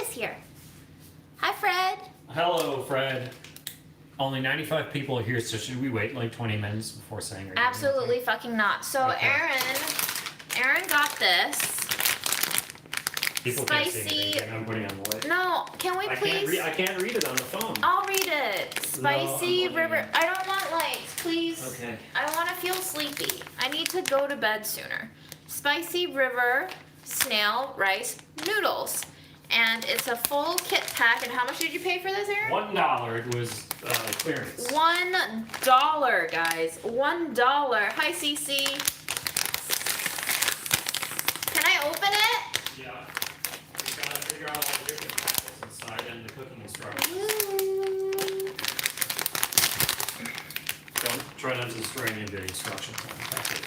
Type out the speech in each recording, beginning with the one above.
is here. Hi, Fred. Hello, Fred. Only 95 people are here, so should we wait like 20 minutes before saying? Absolutely fucking not. So Okay. Aaron got this. People spicy. Can't see anything. I'm putting on the light. No, can we please? I can't read it on the phone. I'll read it. Spicy river. I don't want lights, please. Okay. I want to feel sleepy. I need to go to bed sooner. Spicy river snail rice noodles. And it's a full kit pack. And how much did you pay for this, Aaron? $1. It was clearance. $1, guys. $1. Hi, Cece. Can I open it? Yeah. We gotta figure out all the different packets inside and the cooking instructions. Don't try not to destroy any of the instructions on the packet.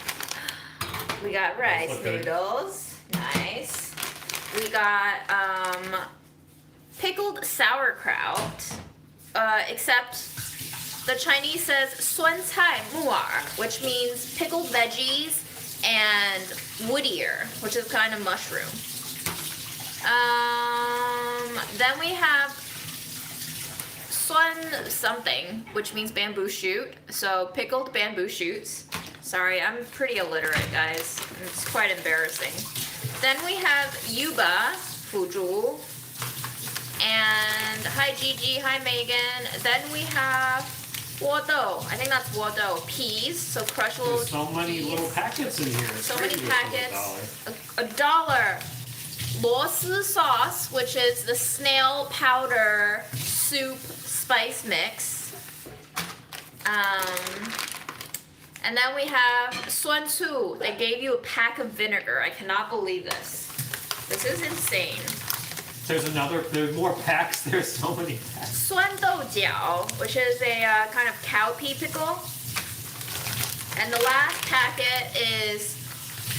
We got rice noodles. Nice. We got pickled sauerkraut, except the Chinese says 酸菜木耳, which means pickled veggies and woodier, which is kind of mushroom. Then we have 酸 something, which means bamboo shoot. So pickled bamboo shoots. Sorry, I'm pretty illiterate, guys. It's quite embarrassing. Then we have yuba, fuju, and hi Gigi, hi Megan. Then we have wodo. I think that's wodo. Peas, so crushable. There's so many little packets in here. So many packets. $1. 螺丝 sauce, which is the snail powder soup spice mix. And then we have 酸醋. They gave you a pack of vinegar. I cannot believe this. This is insane. There's more packs. There's so many packs. 酸豆角, which is a kind of cowpea pickle. And the last packet is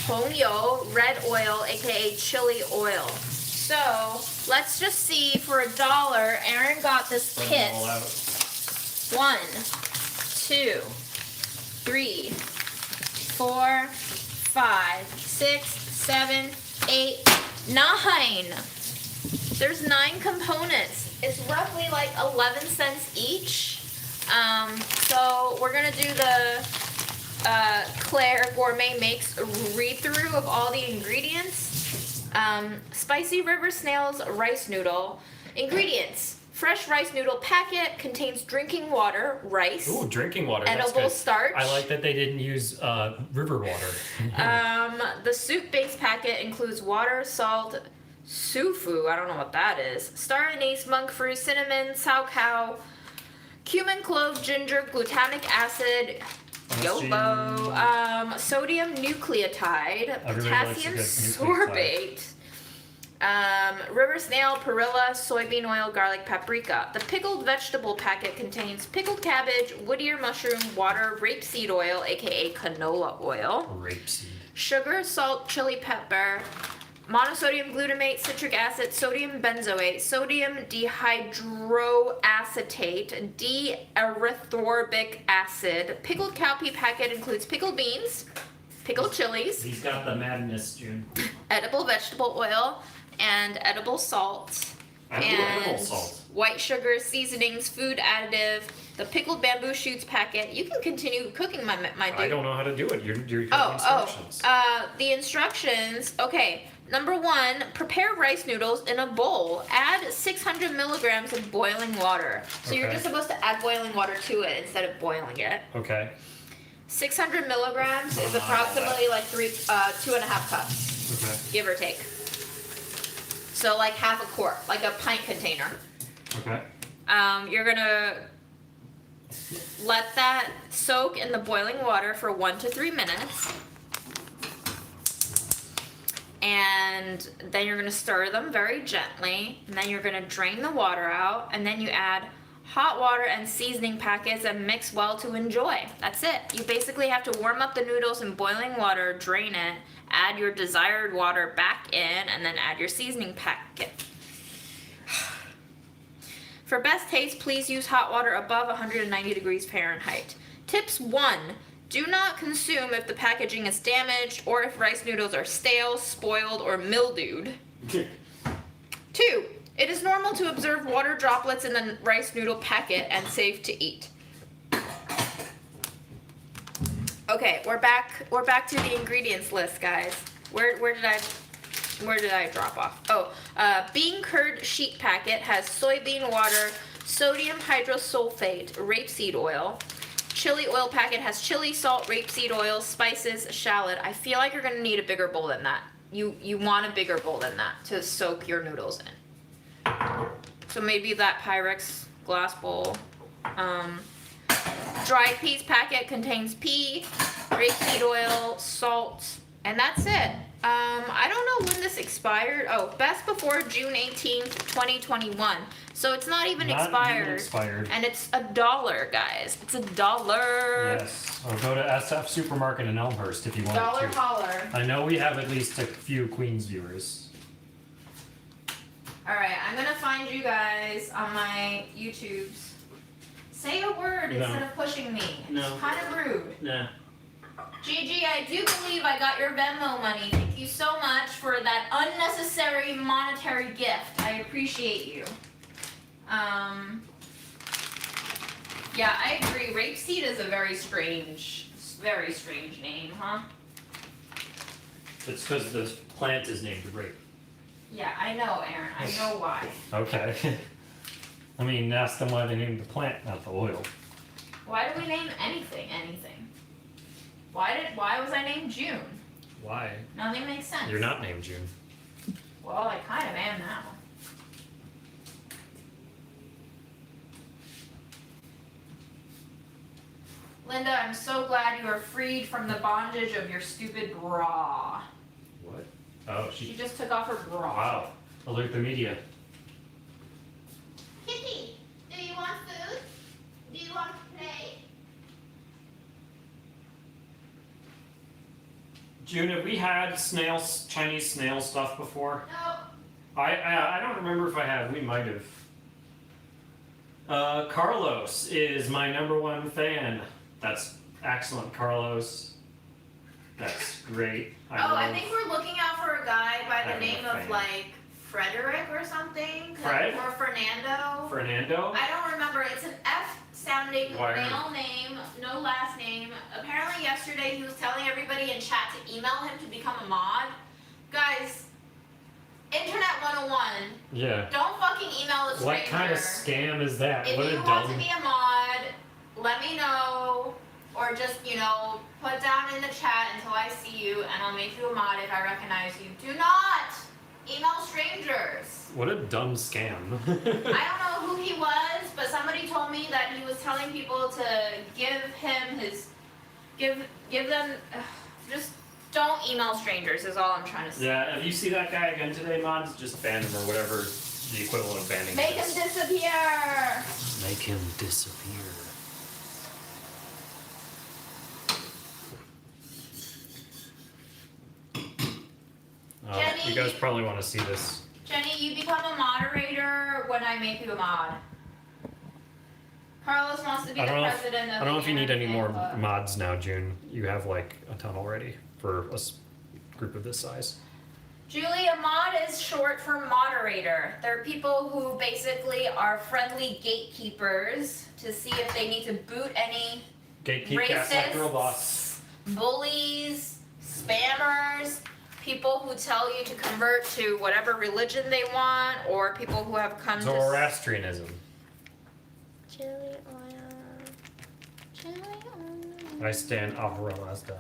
红油, red oil, aka chili oil. So let's just see for $1. Aaron got this kit. 1, 2, 3, 4, 5, 6, 7, 8, 9. There's 9 components. It's roughly like 11 cents each. So we're gonna do the Claire Gourmet Makes read-through of all the ingredients. Spicy river snails rice noodle. Ingredients. Fresh rice noodle packet contains drinking water, rice. Ooh, drinking water. Edible starch. I like that they didn't use river water. The soup base packet includes water, salt, sufu, I don't know what that is, star anise, monk fruit, cinnamon, sauerkraut, cumin, clove, ginger, glutamic acid, yobo, sodium nucleotide, potassium sorbate, river snail, perilla, soybean oil, garlic, paprika. The pickled vegetable packet contains pickled cabbage, woodier mushroom, water, rapeseed oil, aka canola oil, Rapeseed. sugar, salt, chili pepper, monosodium glutamate, citric acid, sodium benzoate, sodium dihydroacetate, D-erythorbic acid. Pickled cowpea packet includes pickled beans, pickled chilies. He's got the madness, June. Edible vegetable oil, and edible salt. Edible salt. White sugar, seasonings, food additive. The pickled bamboo shoots packet. You can continue cooking, my dude. I don't know how to do it. You're instructions. The instructions. Okay. Number 1, prepare rice noodles in a bowl. Add 600 milligrams of boiling water. So you're just supposed to add boiling water to it instead of boiling it. Okay. 600 milligrams is approximately like 2.5 cups, Okay. give or take. So like half a quart, like a pint container. Okay. You're gonna let that soak in the boiling water for 1 to 3 minutes. And then you're gonna stir them very gently. And then you're gonna drain the water out. And then you add hot water and seasoning packets and mix well to enjoy. That's it. You basically have to warm up the noodles in boiling water, drain it, add your desired water back in, and then add your seasoning packet. For best taste, please use hot water above 190 degrees Fahrenheit. Tips 1. Do not consume if the packaging is damaged or if rice noodles are stale, spoiled, or mildewed. 2. It is is normal to observe water droplets in the rice noodle packet and safe to eat. Okay, we're back to the ingredients list, guys. Where did I drop off? Oh, bean curd sheet packet has soybean water, sodium hydrosulfate, rapeseed oil. Chili oil packet has chili, salt, rapeseed oil, spices, shallot. I feel like you're gonna need a bigger bowl than that. You want a bigger bowl than that to soak your noodles in. So maybe that Pyrex glass bowl. Dried peas packet contains pea, rapeseed oil, salt, and that's it. I don't know when this expired. Oh, best before June 18th, 2021. So it's not even expired. And it's $1, guys. It's $1. Yes. Or go to SF Supermarket in Elmhurst if you want Dollar to. holler. I know we have at least a few Queens viewers. Alright, I'm gonna find you guys on my YouTubes. Say a word instead of pushing me. No. It's kind of rude. Nah. Gigi, I do believe I got your Venmo money. Thank you so much for that unnecessary monetary gift. I appreciate you. Yeah, I agree. Rapeseed is a very strange name, huh? It's because the plant is named rape. Yeah, I know, Aaron. I know why. Okay. I mean, ask them why they named the plant, not the oil. Why do we name anything? Why was I named June? Why? Nothing makes sense. You're not named June. Well, I kind of am now. Linda, I'm so glad you are freed from the bondage of your stupid bra. What? Oh, She just took off her bra. Wow. Alert the media. Kitty, do you want food? Do you want to play? June, have we had Chinese snail stuff before? No. I don't remember if I have. We might have. Carlos is my #1 fan. That's excellent, Carlos. That's great. I think we're looking out for a guy by the I'm a name of fan. like Frederick or something. Fred? Or Fernando. Fernando? I don't remember. It's an F sounding Why? male name, no last name. Apparently yesterday he was telling everybody in chat to email him to become a mod. Guys, Internet 101. Yeah. Don't fucking email a stranger. What kind of scam is that? If What you a want dumb... to be a mod, let me know. Or just, put down in the chat until I see you, and I'll make you a mod if I recognize you. Do not email strangers. What a dumb scam. I don't know who he was, but somebody told me that he was telling people to give them, just don't email strangers is all I'm trying to say. Yeah, if you see that guy again today, mods, just ban him or whatever the equivalent of banning Make is. him disappear. Make him disappear. Jenny. You guys probably want to see this. Jenny, you become a moderator when I make you a mod. Carlos wants to be the president of I don't know if you need any more club. mods now, June. You have like a ton already for a group of this size. Julie, a mod is short for moderator. They're people who basically are friendly gatekeepers to see if they need to boot any Gatekeep gaslight robots. bullies, spammers, people who tell you to convert to whatever religion they want, or people who have come Zoroastrianism. Chili oil. Chili oil. I stand Avro Mazda.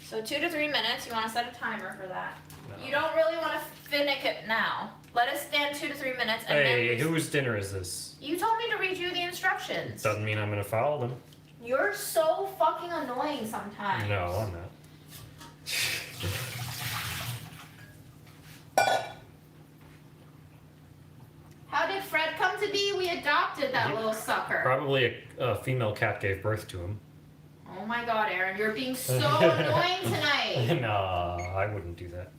So 2 to 3 minutes. You want to set a timer for that. No. You don't really want to finish it now. Let us stand 2 to 3 minutes and Hey, then... whose dinner is this? You told me to read you the instructions. Doesn't mean I'm gonna follow them. You're so fucking annoying sometimes. No, I'm not. How did Fred come to be? We adopted that little sucker. Probably a female cat gave birth to him. Oh my god, Aaron, you're being so annoying tonight. No, I wouldn't do that.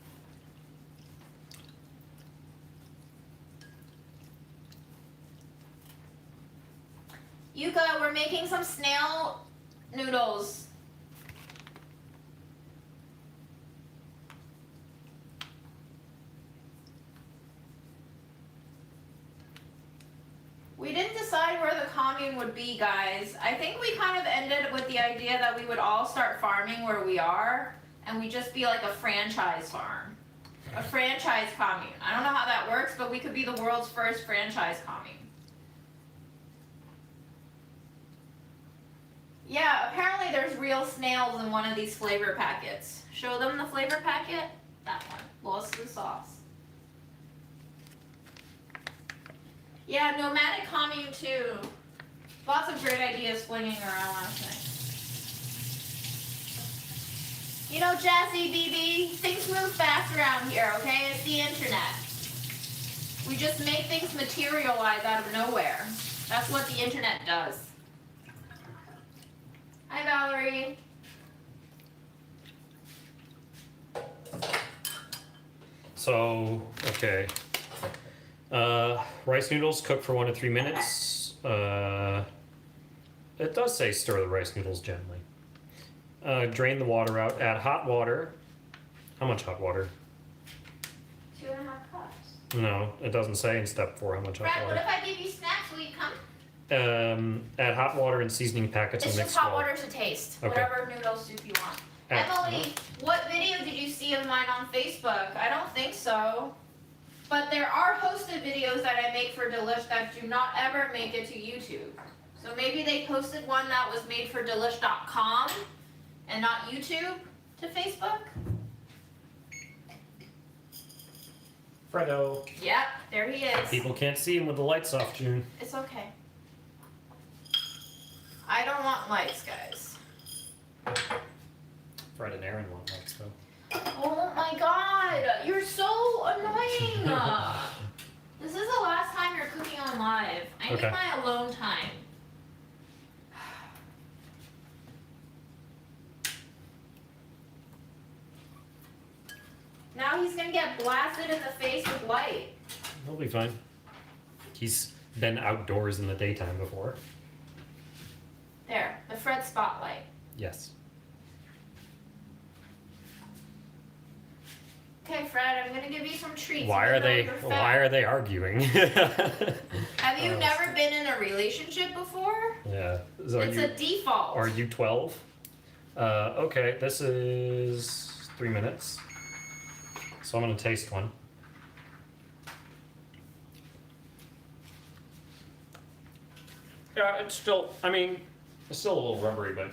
Yuka, we're making some snail noodles. We didn't decide where the commune would be, guys. I think we kind of ended with the idea that we would all start farming where we are, and we just be like a franchise farm. A franchise commune. I don't know how that works, but we could be the world's first franchise commune. Yeah, apparently there's real snails in one of these flavor packets. Show them the flavor packet. That one. Lost the sauce. Yeah, nomadic commune too. Lots of great ideas flinging around last night. You know, Jazzy BB, things move fast around here, okay? It's the internet. We just make things materialize out of nowhere. That's what the internet does. Hi, Valerie. So, okay. Rice noodles cook for 1 to 3 minutes. It does say stir the rice noodles gently. Drain the water out. Add hot water. How much hot water? 2.5 cups. No, it doesn't say in step 4 how much hot Brad, what water. if I give you snacks? Will you come? Add hot water and seasoning packets It's and mix just hot well. water to taste. Okay. Whatever noodle soup you want. Add- Emily, what video did you see of mine on Facebook? I don't think so. But there are hosted videos that I make for Delish that do not ever make it to YouTube. So maybe they posted one that was made for delish.com and not YouTube to Facebook? Fredo. Yep, there he is. People can't see him with the lights off, June. It's okay. I don't want lights, guys. Fred and Aaron want lights, though. Oh my god, you're so annoying. This is the last time you're cooking on live. I need Okay. my alone time. Now he's gonna get blasted in the face with light. He'll be fine. He's been outdoors in the daytime before. There, the Fred spotlight. Yes. Okay, Fred, I'm gonna give you some treats. Why even are though they? you're fat. Why are they arguing? Have you never been in a relationship before? Yeah. So It's a default. Are you 12? Okay, this is 3 minutes. So I'm gonna taste one. Yeah, it's still. I mean, it's still a little rubbery, but.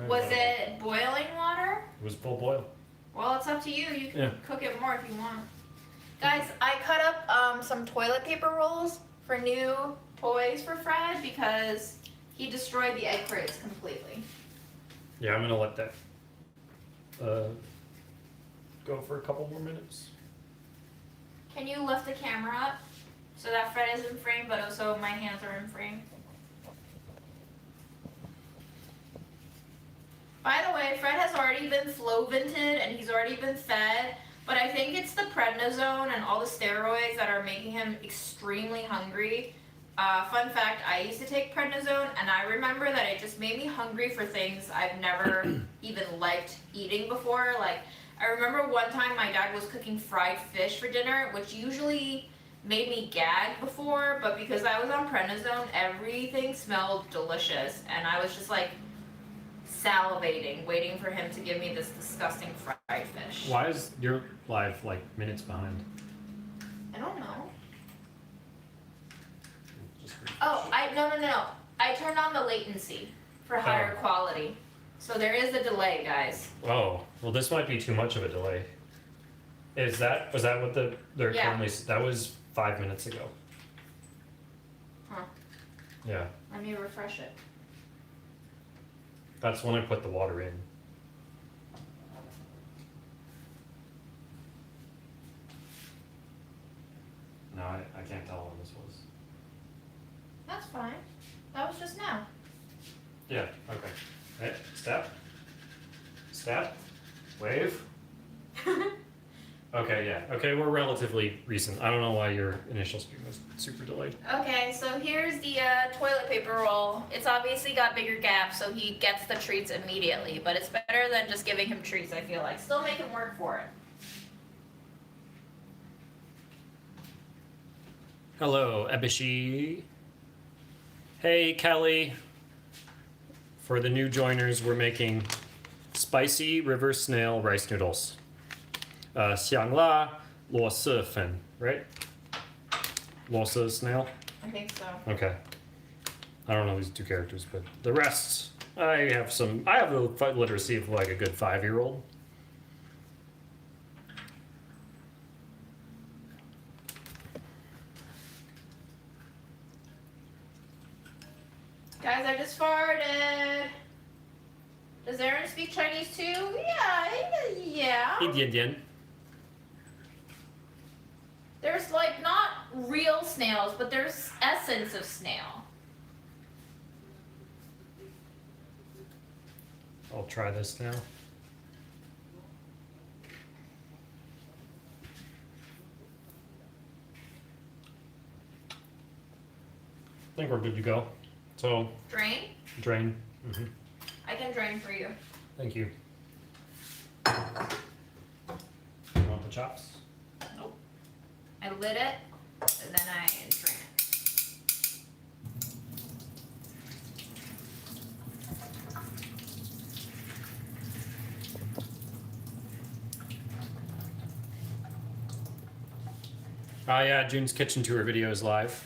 Was it boiling water? It was full boil. Well, it's up to you. You can Yeah. cook it more if you want. Guys, I cut up some toilet paper rolls for new toys for Fred because he destroyed the egg crates completely. Yeah, I'm gonna let that go for a couple more minutes. Can you lift the camera up so that Fred is in frame, but also my hands are in frame? By the way, Fred has already been flow vented and he's already been fed, but I think it's the prednisone and all the steroids that are making him extremely hungry. Fun fact, I used to take prednisone and I remember that it just made me hungry for things I've never even liked eating before. Like, I remember one time my dad was cooking fried fish for dinner, which usually made me gag before, but because I was on prednisone, everything smelled delicious and I was just like, salivating, waiting for him to give me this disgusting fried fish. Why is your live like minutes behind? I don't know. Just Oh, no. I turned on the latency for higher quality. So there is a delay, guys. Oh, well, this might be too much of a delay. Was that what they're Yeah. currently? That was 5 minutes ago. Huh. Yeah, Let me refresh it. that's when I put the water in. No, I can't tell when this was. That's fine. That was just now. Yeah. Okay. Right. Step. Step. Wave. Okay, yeah. Okay, we're relatively recent. I don't know why your initial stream was super delayed. Okay, so here's the toilet paper roll. It's obviously got bigger gaps, so he gets the treats immediately, but it's better than just giving him treats, I feel like. Still make him work for it. Hello, Ebishi. Hey, Kelly. For the new joiners, we're making spicy river snail rice noodles. 香辣螺蛳粉, right? 螺蛳 snail? I think so. Okay. I don't know these two characters, but the rest, I have the literacy of like a good 5-year-old. Guys, I just farted. Does Aaron speak Chinese too? Yeah. 一点点. There's like not real snails, but there's essence of snail. I'll try this now. I think we're good to go. So, Drain? drain. Mm-hmm. I can drain for you. Thank you. You want the chops? Nope. I lit it, and then I drain it. Yeah, June's kitchen tour video is live.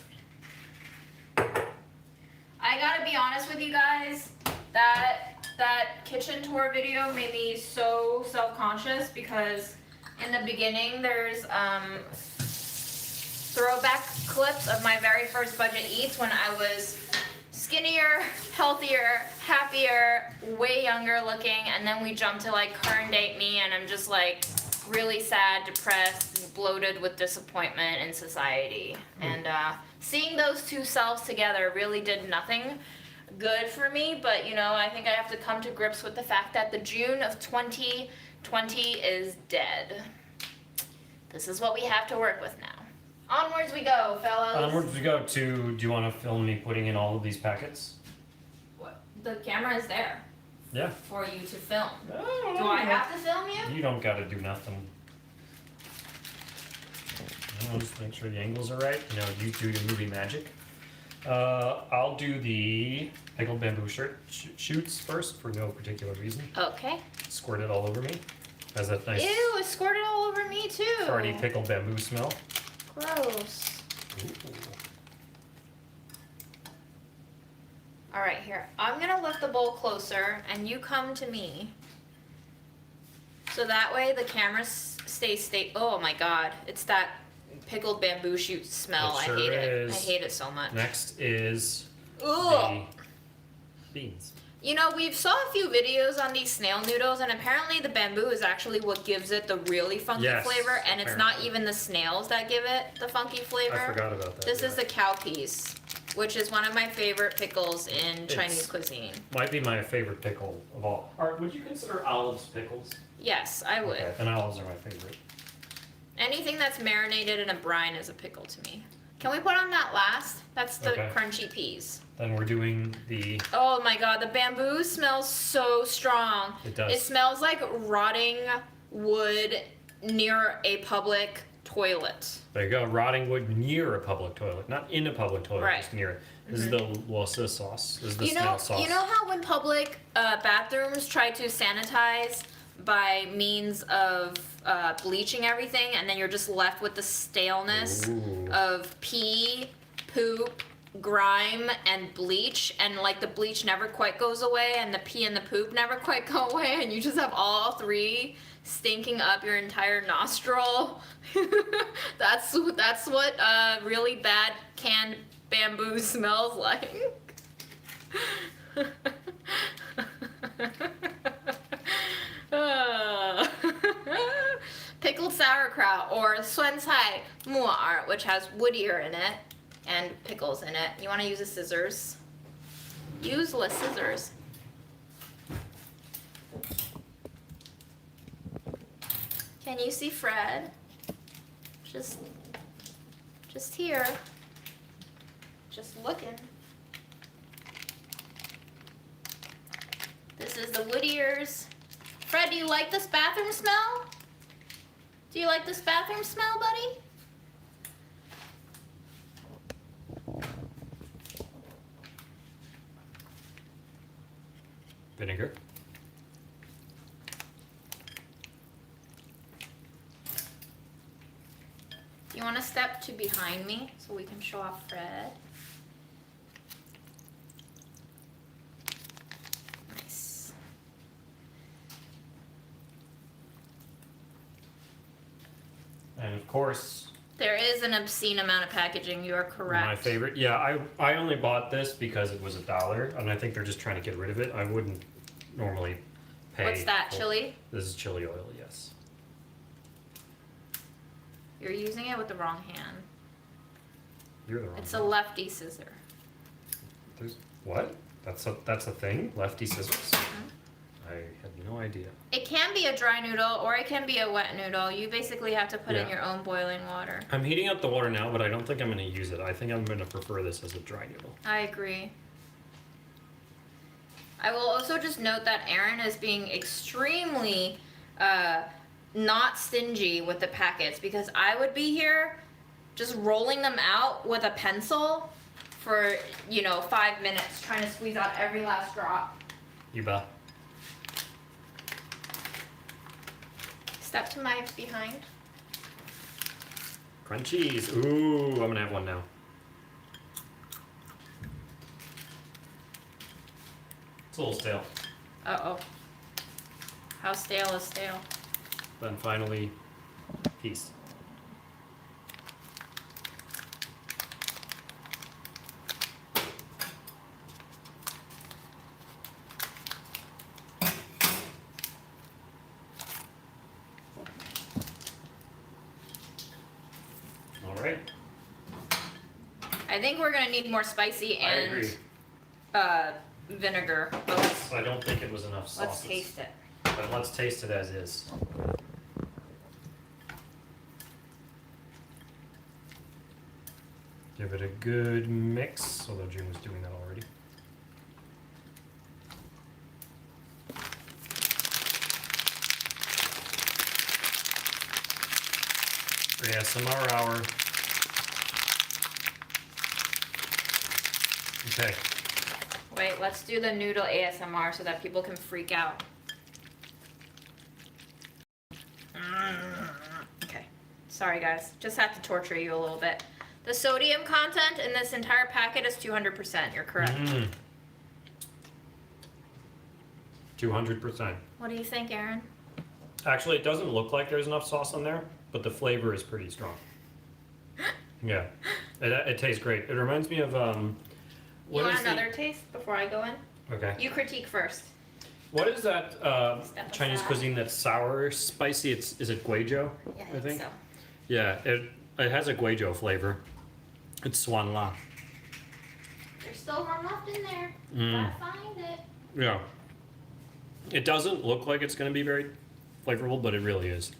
I gotta be honest with you guys, that kitchen tour video made me so self-conscious because in the beginning there's throwback clips of my very first budget eats when I was skinnier, healthier, happier, way younger looking, and then we jump to like current date me and I'm just like really sad, depressed, bloated with disappointment in society. And seeing those two selves together really did nothing good for me, but you know, I think I have to come to grips with the fact that the June of 2020 is dead. This is what we have to work with now. Onwards we go, fellas. Onwards we go to, do you want to film me putting in all of these packets? What? The camera is there Yeah. for you to film. No, Do I have to film you? You don't gotta do nothing. I'll just make sure the angles are right. You know, you do your movie magic. I'll do the pickled bamboo shoots first for no particular reason. Okay. Squirt it all over me. Has that nice Ew, it squirted all over me too. farty pickled bamboo smell. Gross. Ooh. All right, here. I'm gonna lift the bowl closer, and you come to me. So that way the camera stays Oh my God, it's that pickled bamboo shoot smell. It sure I hate it. is. I hate it so much. Next is Ugh. the beans. You know, we've saw a few videos on these snail noodles, and apparently the bamboo is actually what gives it the really funky Yes, flavor, and it's not apparently. even the snails that give it the funky flavor. I forgot about that. This is yeah. the cowpeas, which is one of my favorite pickles in Chinese It's- cuisine. Might be my favorite pickle of all. Would you consider olives pickles? Yes, I would. Okay, and olives are my favorite. Anything that's marinated in a brine is a pickle to me. Can we put on that last? That's the Okay. crunchy peas. Then we're doing the. Oh my God, the bamboo smells so strong. It does. It smells like rotting wood near a public toilet. There you go. Rotting wood near a public toilet, not in a public toilet, Right. just near it. This is the Losa sauce. This is the You know, snail sauce. you know how when public bathrooms try to sanitize by means of bleaching everything, and then you're just left with the staleness Ooh. of pee, poop, grime, and bleach, and like the bleach never quite goes away, and the pee and the poop never quite go away, and you just have all three stinking up your entire nostril. That's what really bad canned bamboo smells like. Pickled sauerkraut or 酸菜木耳, which has wood ear in it and pickles in it. You want to use the scissors. Use the scissors. Can you see Fred? Just here. Just looking. This is the wood ears. Fred, do you like this bathroom smell? Do you like this bathroom smell, buddy? Do you want to step to behind me so we can show off Fred? Nice. And of course, There is an obscene amount of packaging. You are correct. my favorite. Yeah, I only bought this because it was $1, and I think they're just trying to get rid of it. I wouldn't normally pay. What's that, full- chili? This is chili oil, yes. You're using it with the wrong hand. You're the wrong. It's a lefty scissor. There's what? That's a thing? Lefty scissors? Mhm. I had no idea. It can be a dry noodle or it can be a wet noodle. You basically have to put in Yeah. your own boiling water. I'm heating up the water now, but I don't think I'm going to use it. I think I'm going to prefer this as a dry noodle. I agree. I will also just note that Aaron is being extremely not stingy with the packets because I would be here just rolling them out with a pencil for, 5 minutes trying to squeeze out every last drop. You bet. Step to my behind. Crunchies. Ooh, I'm going to have one now. It's a little stale. Uh-oh. How stale is stale? Then finally, peace. All right. I think we're gonna need more spicy I agree. and vinegar. But I don't think it was enough sauces. let's taste it. But let's taste it as is. Give it a good mix, although June was doing that already. ASMR hour. Okay. Wait, let's do the noodle ASMR so that people can freak out. Okay. Sorry guys, just had to torture you a little bit. The sodium content in this entire packet is 200%. You're correct. 200%. What do you think, Aaron? Actually, it doesn't look like there's enough sauce on there, but the flavor is pretty strong. Yeah, it tastes great. It reminds me of You want another taste before I go in? Okay. You critique first. What is that Step Chinese aside. cuisine that's sour, spicy? Is it guizhou? Yeah, I think. so. Yeah, it has a guizhou flavor. It's swan la. There's still one left in there. Mm. Gotta find it. Yeah. It doesn't look like it's going to be very flavorful, but it really is.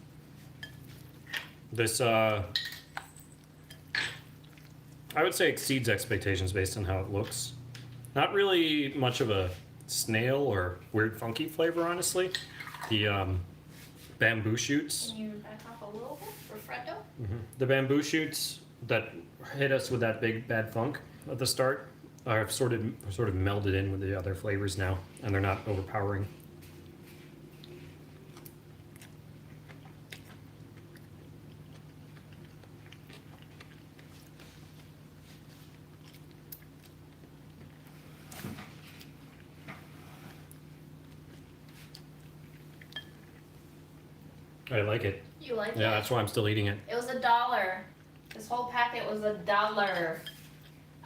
This, I would say exceeds expectations based on how it looks. Not really much of a snail or weird funky flavor, honestly. The bamboo shoots. Can you back off a little bit for Freddo? The bamboo shoots that hit us with that big bad funk at the start are sort of melded in with the other flavors now, and they're not overpowering. I like it. You like it? Yeah, that's why I'm still eating it. It was $1. This whole packet was $1.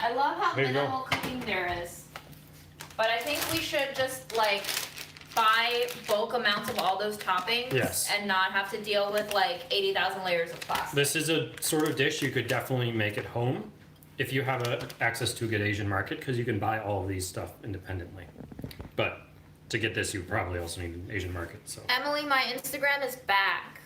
I love how There you go. minimal cooking there is. But I think we should just like buy bulk amounts of all those toppings Yes. and not have to deal with like 80,000 layers of plastic. This is a sort of dish you could definitely make at home if you have access to a good Asian market, because you can buy all of these stuff independently. But to get this, you probably also need an Asian market. So Emily, my Instagram is back.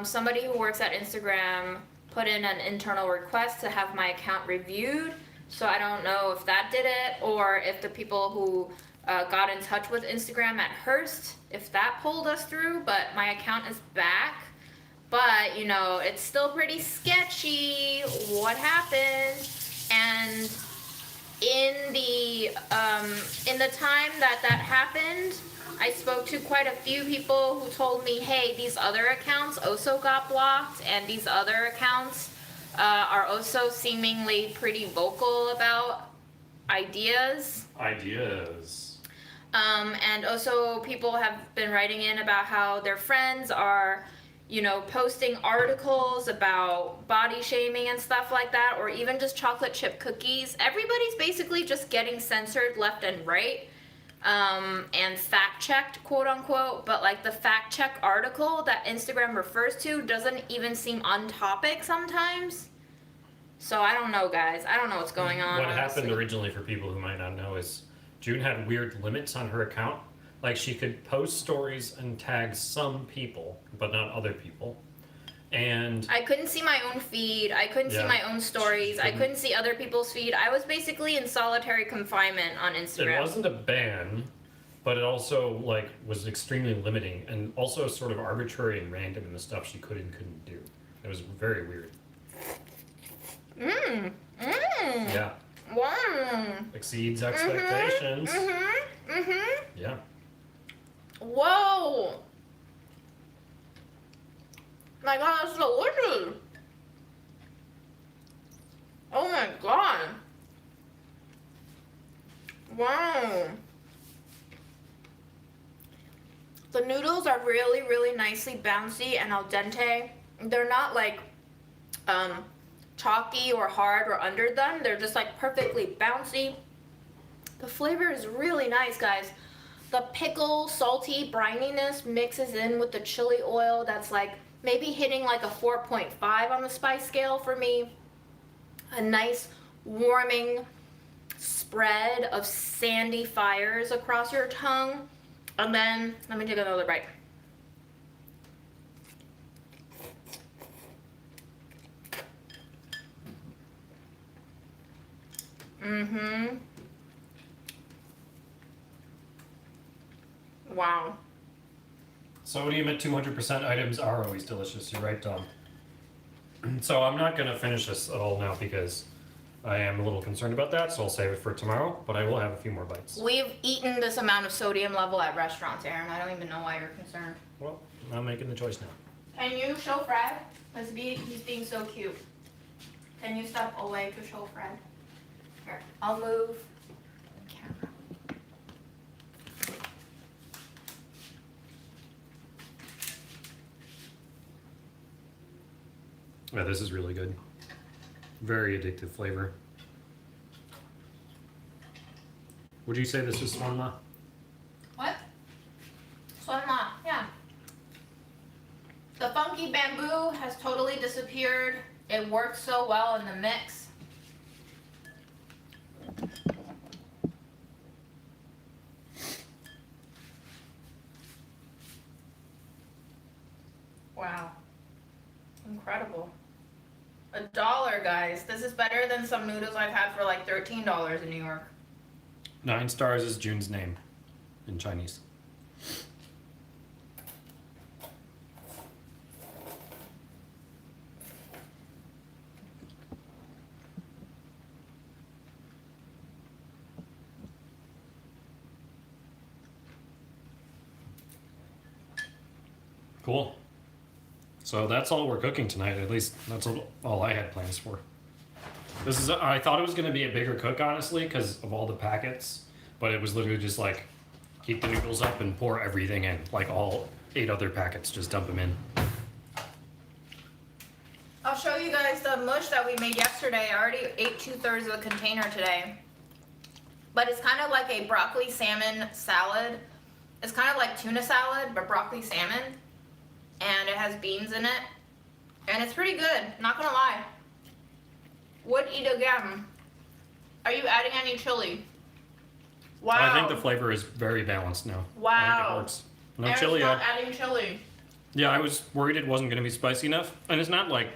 Somebody who works at Instagram put in an internal request to have my account reviewed. So I don't know if that did it or if the people who got in touch with Instagram at Hearst, if that pulled us through, but my account is back. But, you know, it's still pretty sketchy what happened. And in the time that happened, I spoke to quite a few people who told me, hey, these other accounts also got blocked, and these other accounts are also seemingly pretty vocal about ideas. Ideas. And also people have been writing in about how their friends are, you know, posting articles about body shaming and stuff like that, or even just chocolate chip cookies. Everybody's basically just getting censored left and right. And fact checked, quote unquote, but like the fact check article that Instagram refers to doesn't even seem on topic sometimes. So I don't know, guys. I don't know what's going on. What honestly. happened originally, for people who might not know, is June had weird limits on her account. Like, she could post stories and tag some people, but not other people. And I couldn't see my own feed. I couldn't see Yeah. my own stories. I couldn't see other people's feed. I was basically in solitary confinement on it Instagram. wasn't a ban, but it also like was extremely limiting and also sort of arbitrary and random in the stuff she could and couldn't do. It was very weird. Yeah. Wow. Exceeds expectations. Yeah. Whoa. My God, that's delicious. Oh my God. Wow. The noodles are really, really nicely bouncy and al dente. They're not like chalky or hard or underdone. They're just like perfectly bouncy. The flavor is really nice, guys. The pickle, salty brininess mixes in with the chili oil that's like maybe hitting like a 4.5 on the spice scale for me. A nice warming spread of sandy fires across your tongue. And then, let me take another bite. Wow. Sodium at 200% items are always delicious. You're right, Tom. So I'm not going to finish this at all now because I am a little concerned about that, so I'll save it for tomorrow, but I will have a few more bites. We've eaten this amount of sodium level at restaurants, Aaron. I don't even know why you're concerned. Well, I'm making the choice now. Can you show Fred? Because he's being so cute. Can you step away to show Fred? Here, I'll move the camera. Yeah, this is really good. Very addictive flavor. Would you say this is swanma? What? Sunma, yeah. The funky bamboo has totally disappeared. It works so well in the mix. Wow. Incredible. $1, guys. This is better than some noodles I've had for like $13 in New York. 9 stars is June's name in Chinese. Cool. So that's all we're cooking tonight. At least that's all I had plans for. This is. I thought it was going to be a bigger cook, honestly, because of all the packets. But it was literally just like, heat the noodles up and pour everything in, like all 8 other packets. Just dump them in. I'll show you guys the mush that we made yesterday. I already ate 2/3 of the container today. But it's kind of like a broccoli salmon salad. It's kind of like tuna salad, but broccoli salmon. And it has beans in it. And it's pretty good, not gonna lie. Would eat again. Are you adding any chili? Wow. I think the flavor is very balanced now. Wow. I think it works. No Aaron's chili. not adding chili. Yeah, I was worried it wasn't going to be spicy enough. And it's not like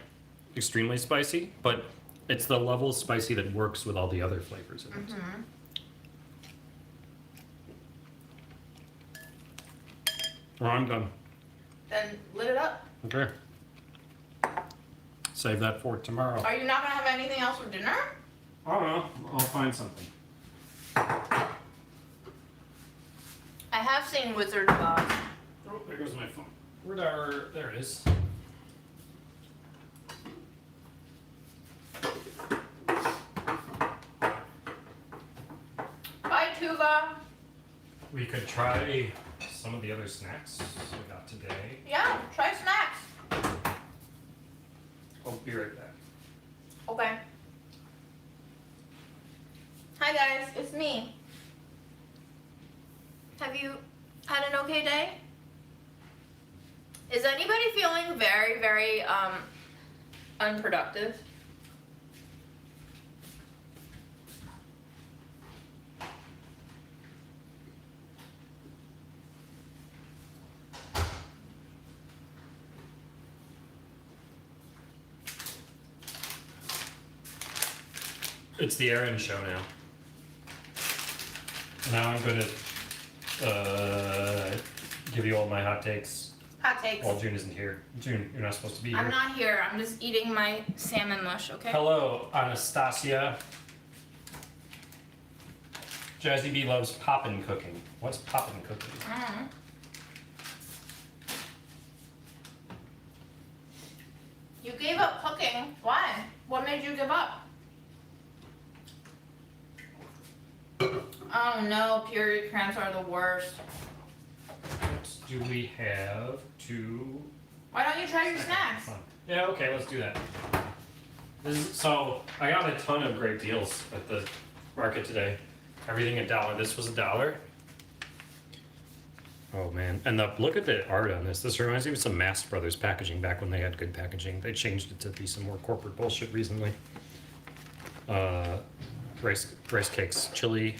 extremely spicy, but it's the level of spicy that works with all the other flavors in it. Well, I'm done. Then lit it up. Okay. Save that for tomorrow. Are you not gonna have anything else for dinner? I don't know. I'll find something. I have seen Wizard of Oz. Oh, there goes my phone. There it is. We could try some of the other snacks we got today. Yeah, try snacks. I'll be right back. Okay. Hi guys, it's me. Have you had an okay day? Is anybody feeling very, very unproductive? It's the Aaron show now. Now I'm going to give you all my hot takes Hot takes. while June isn't here. June, you're not supposed to be here. I'm not here. I'm just eating my salmon mush, okay? Hello, Anastasia. Jazzy B loves poppin' cooking. What's poppin' cooking? Mm. You gave up cooking. Why? What made you give up? Oh no, period cramps are the worst. What do we have to... Why don't you try your snacks? Yeah, okay, let's do that. So, I got a ton of great deals at the market today. Everything $1. This was $1. Oh man, and look at the art on this. This reminds me of some Mast Brothers packaging back when they had good packaging. They changed it to be some more corporate bullshit recently. Rice cakes, chili,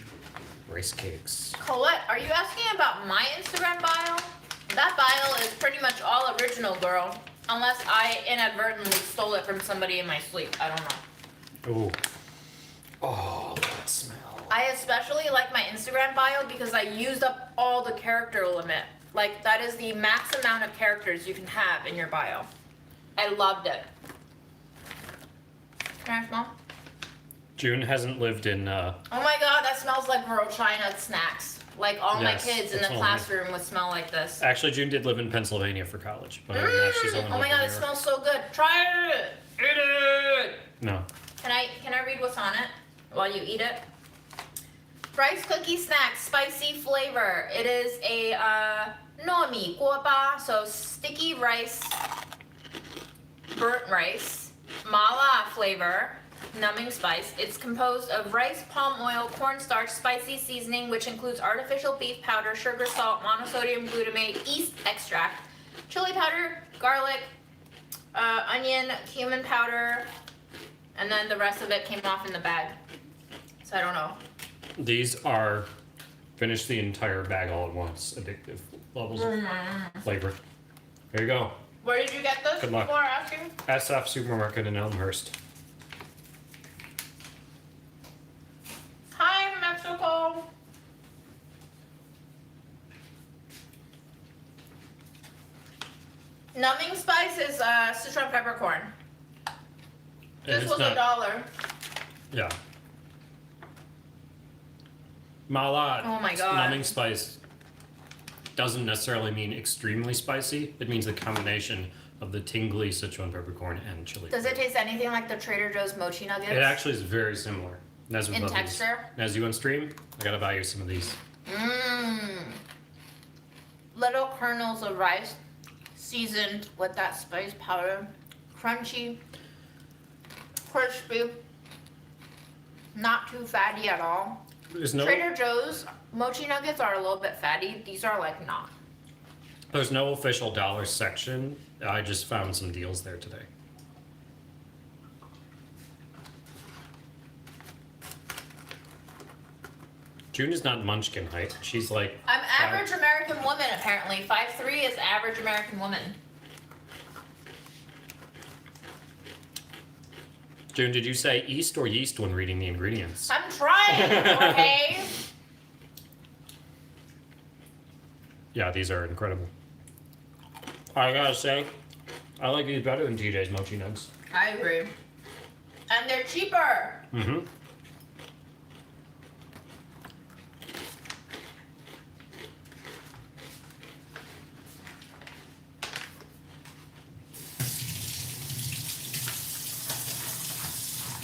rice cakes. Colette, are you asking about my Instagram bio? That bio is pretty much all original, girl. Unless I inadvertently stole it from somebody in my sleep. I don't know. Ooh. Oh, that smell. I especially like my Instagram bio because I used up all the character limit. Like, that is the max amount of characters you can have in your bio. I loved it. Can I smell? June hasn't lived in, Oh my god, that smells like rural China snacks. Like, all Yes, my kids in the that's all classroom would smell like this. actually June did live in Pennsylvania for college, but other than that, she's only Oh my lived god, in it New York. smells so good. Try it! Eat it! No. Can I read what's on it while you eat it? Rice cookie snack, spicy flavor. It is a nomi guoba, so sticky rice, burnt rice, mala flavor, numbing spice. It's composed of rice, palm oil, cornstarch, spicy seasoning, which includes artificial beef powder, sugar, salt, monosodium glutamate, yeast extract, chili powder, garlic, onion, cumin powder, and then the rest of it came off in the bag. So I don't know. These are finish the entire bag all at once. Addictive levels of flavor. There you go. Where did you get this? Good luck. Before asking? SF Supermarket in Elmhurst. Hi, Mexico. Numbing spice is citron peppercorn. And This it's was not- $1. Yeah. Mala, Oh my God. numbing spice, doesn't necessarily mean extremely spicy. It means the combination of the tingly Sichuan peppercorn and chili. Does it taste anything like the Trader Joe's mochi nuggets? It actually is very similar. Nez would In love these. texture? Nez, you on stream? I gotta buy you some of these. Mmm. Little kernels of rice seasoned with that spice powder. Crunchy. Crispy. Not too fatty at all. There's no, Trader Joe's mochi nuggets are a little bit fatty. These are like not. there's no official dollar section. I just found some deals there today. June is not munchkin height. She's like... I'm average American woman apparently. 5'3" is average American woman. June, did you say east or yeast when reading the ingredients? I'm trying, Jorge. Yeah, these are incredible. I gotta say, I like these better than TJ's Mochi Nugs. I agree. And they're cheaper. Mm-hmm.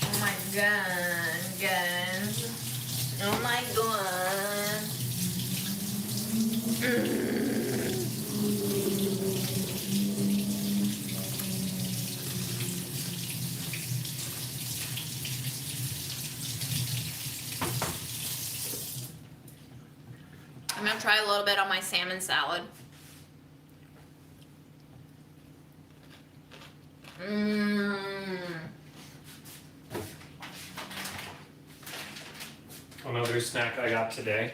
Oh my god, guys. Oh my god. gonna try a little bit on my salmon salad. Another snack I got today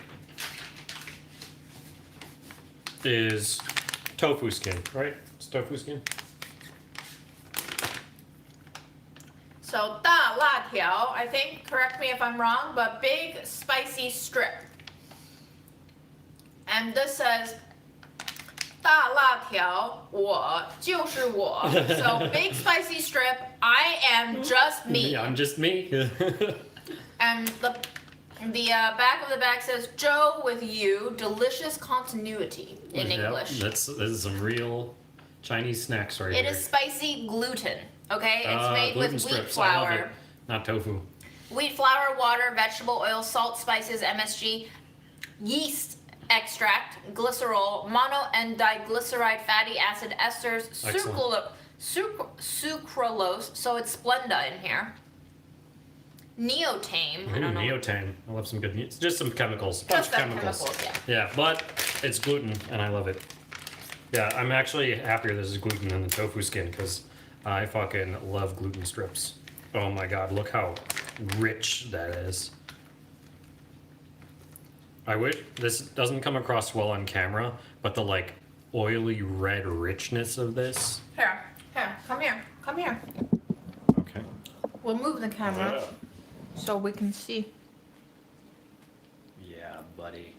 is tofu skin, right? It's tofu skin. So 大辣条, I think, correct me if I'm wrong, but big spicy strip. And this says 大辣条我就是我. So big spicy strip, I am just me. Yeah, I'm just me. And the back of the bag says Joe with you, delicious continuity in English. This is some real Chinese snacks right here. It is spicy gluten, okay? It's made with wheat strips. I love flour. it. Not tofu. Wheat flour, water, vegetable oil, salt, spices, MSG, yeast extract, glycerol, mono and diglyceride fatty acid esters, sucralose, so it's Splenda in here. Neotame. Ooh, I don't know. neotame. I love some good. It's just some chemicals. Just Bunch of some chemicals, yeah. Yeah, but it's gluten, and I love it. Yeah, I'm actually happier this is gluten than the tofu skin because I fucking love gluten strips. Oh my god, look how rich that is. I wish this doesn't come across well on camera, but the like oily red richness of this. Here, come here. Okay. We'll move the camera so we can see. Yeah, buddy.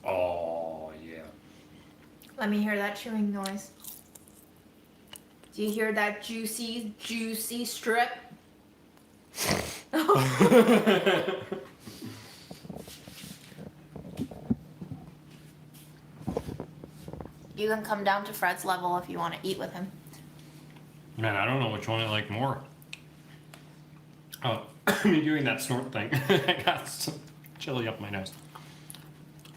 Oh, yeah. Let me hear that chewing noise. Do you hear that juicy strip? You can come down to Fred's level if you want to eat with him. Man, I don't know which one I like more. Oh, me doing that snort thing. I got some chili up my nose.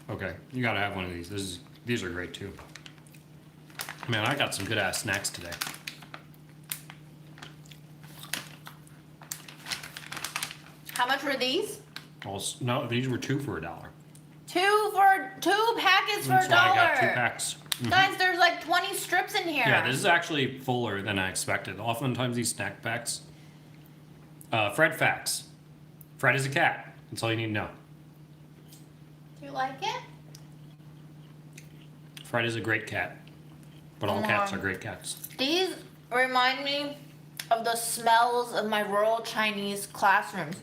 Okay, you gotta have one of these. These are great too. Man, I got some good ass snacks today. How much were these? No, these were $2 for $1. Two packets for $1. That's why I got 2 packs. Guys, there's like 20 strips in here. Yeah, this is actually fuller than I expected. Oftentimes these snack packs. Fred facts. Fred is a cat. That's all you need to know. Do you like it? Fred is a great cat. But all cats are great cats. These remind me of the smells of my rural Chinese classrooms.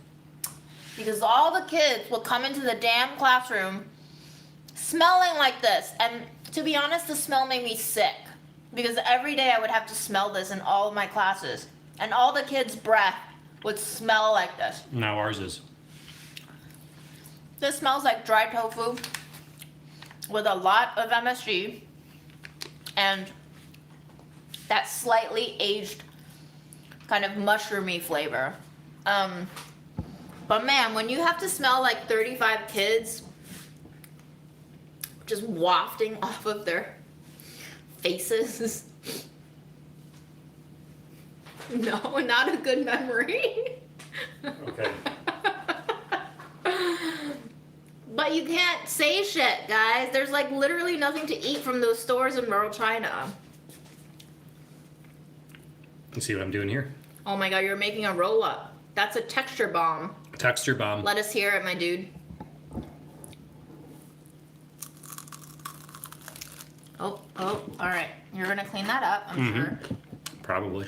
Because all the kids would come into the damn classroom smelling like this. And to be honest, the smell made me sick. Because every day I would have to smell this in all of my classes. And all the kids' breath would smell like this. Now ours is. This smells like dry tofu with a lot of MSG and that slightly aged kind of mushroomy flavor. But man, when you have to smell like 35 kids just wafting off of their faces, no, not a good memory. Okay. But you can't say shit, guys. There's like literally nothing to eat from those stores in rural China. You see what I'm doing here? Oh my god, you're making a roll up. That's a texture bomb. Texture bomb. Let us hear it, my dude. Oh, alright. You're gonna clean that up, I'm sure. Probably.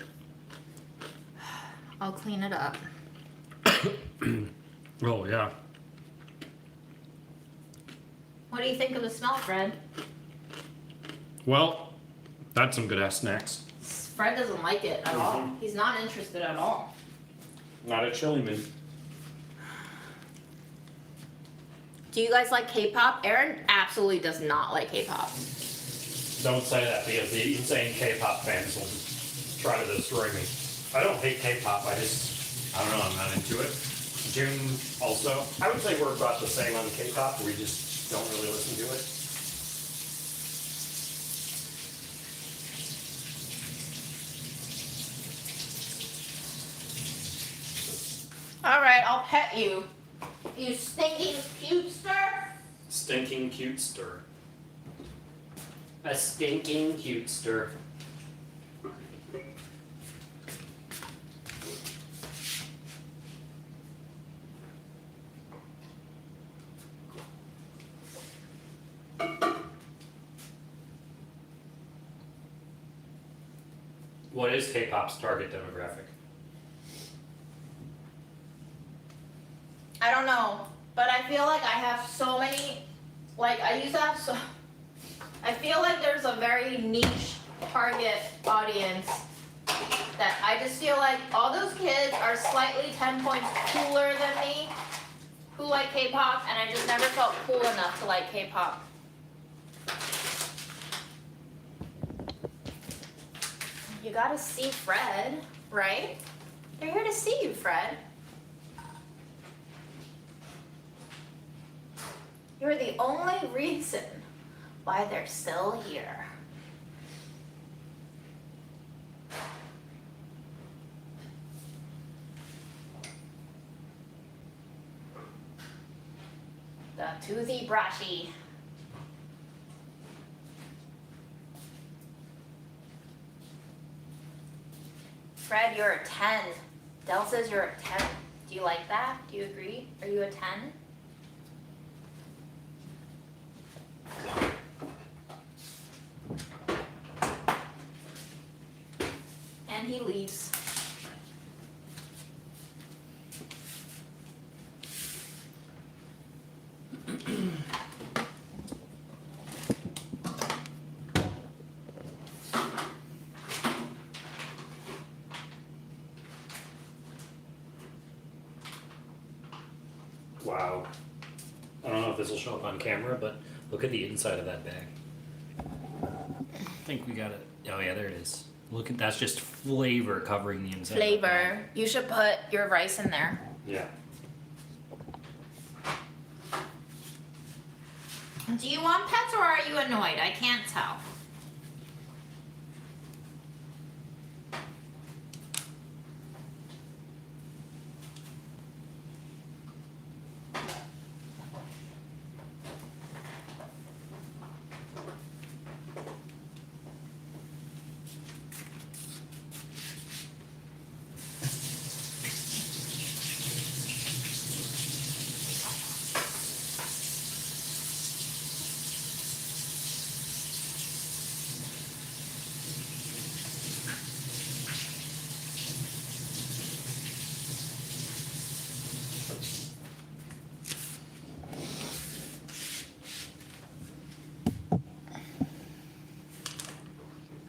I'll clean it up. Oh, yeah. What do you think of the smell, Fred? Well, that's some good ass snacks. Fred doesn't like it at all. He's not interested at all. Not a chili man. Do you guys like K-pop? Aaron absolutely does not like K-pop. Don't say that because the insane K-pop fans will try to destroy me. I don't hate K-pop. I don't know. I'm not into it. June also. I would say we're about the same on K-pop. We just don't really listen to it. Alright, I'll pet you. You stinking cutester. Stinking cutester. A stinking cutester. What is K-pop's target demographic? I don't know, but I feel like I have so many, like I used to have so, I feel like there's a very niche target audience that I just feel like all those kids are slightly 10 points cooler than me who like K-pop, and I just never felt cool enough to like K-pop. You gotta see Fred, right? They're here to see you, Fred. You're the only reason why they're still here. The toothy brushy. Fred, you're a 10. Del says you're a 10. Do you like that? Do you agree? Are you a 10? And he leaves. Wow. I don't know if this will show up on camera, but look at the inside of that bag. I think we got it. Oh yeah, there it is. Look at that's just flavor covering the inside. Flavor. You should put your rice in there. Yeah. Do you want pets or are you annoyed? I can't tell.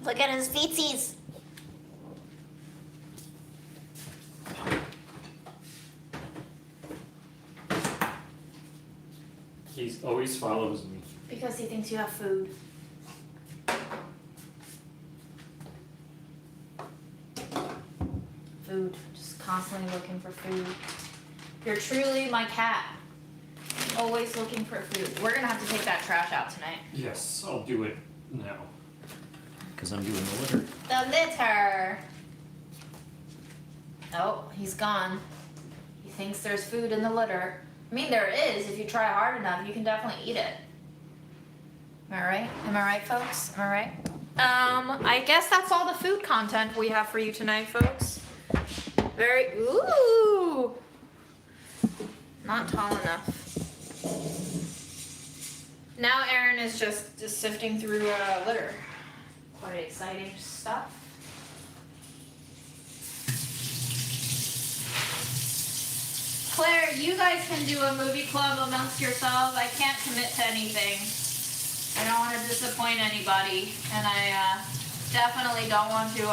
Look at his feetsies. He always follows me. Because he thinks you have food. Food. Just constantly looking for food. You're truly my cat. Always looking for food. We're gonna have to take that trash out tonight. Yes, I'll do it now. Because I'm doing the litter. The litter. Oh, he's gone. He thinks there's food in the litter. I mean, there is. If you try hard enough, you can definitely eat it. Am I right? Am I right, folks? Am I right? I guess that's all the food content we have for you tonight, folks. Ooh! Not tall enough. Now Aaron is just sifting through litter. Quite exciting stuff. Claire, you guys can do a movie club amongst yourselves. I can't commit to anything. I don't want to disappoint anybody, and I definitely don't want to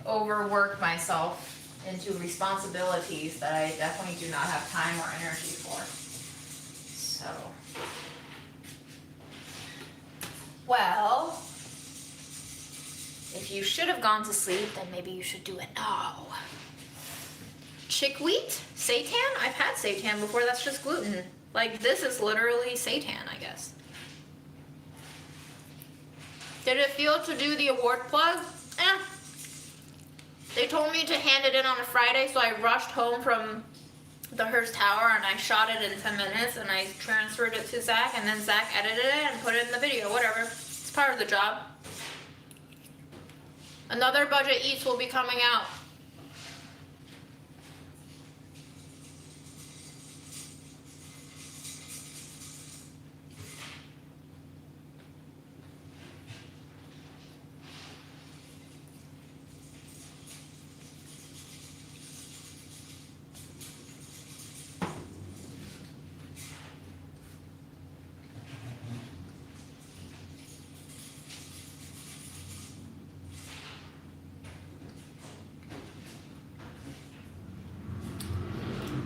overwork myself into responsibilities that I definitely do not have time or energy for. So, well, if you should have gone to sleep, then maybe you should do it now. Chickweed? Seitan? I've had seitan before, that's just gluten. Like, this is literally seitan, I guess. Did it feel to do the award plug? They told me to hand it in on a Friday, so I rushed home from the Hearst Tower and I shot it in 10 minutes and I transferred it to Zach, and then Zach edited it and put it in the video, whatever. It's part of the job. Another Budget Eats will be coming out.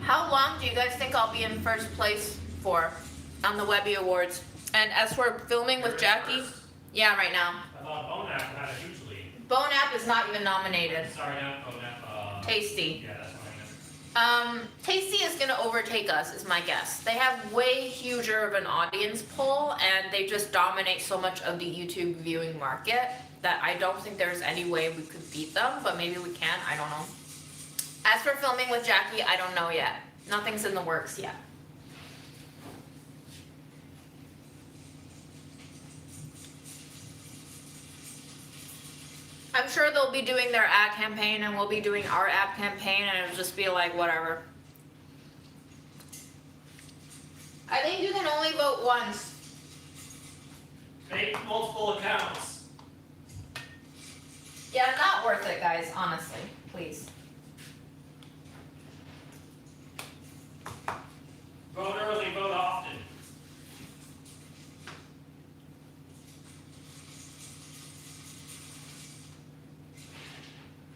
How long do you guys think I'll be in first place for on the Webby Awards? And as for filming with Jackie, yeah, right now. I thought Bone App had a huge lead. Bone App is not even nominated. Sorry, not Bone App. Tasty. Yeah, that's what I meant. Tasty is gonna overtake us, is my guess. They have way huger of an audience pool, and they just dominate so much of the YouTube viewing market that I don't think there's any way we could beat them, but maybe we can, I don't know. As for filming with Jackie, I don't know yet. Nothing's in the works yet. I'm sure they'll be doing their ad campaign and we'll be doing our ad campaign, and it'll just be like, whatever. I think you can only vote once. Make multiple accounts. Yeah, not worth it, guys, honestly. Please. Vote early, vote often.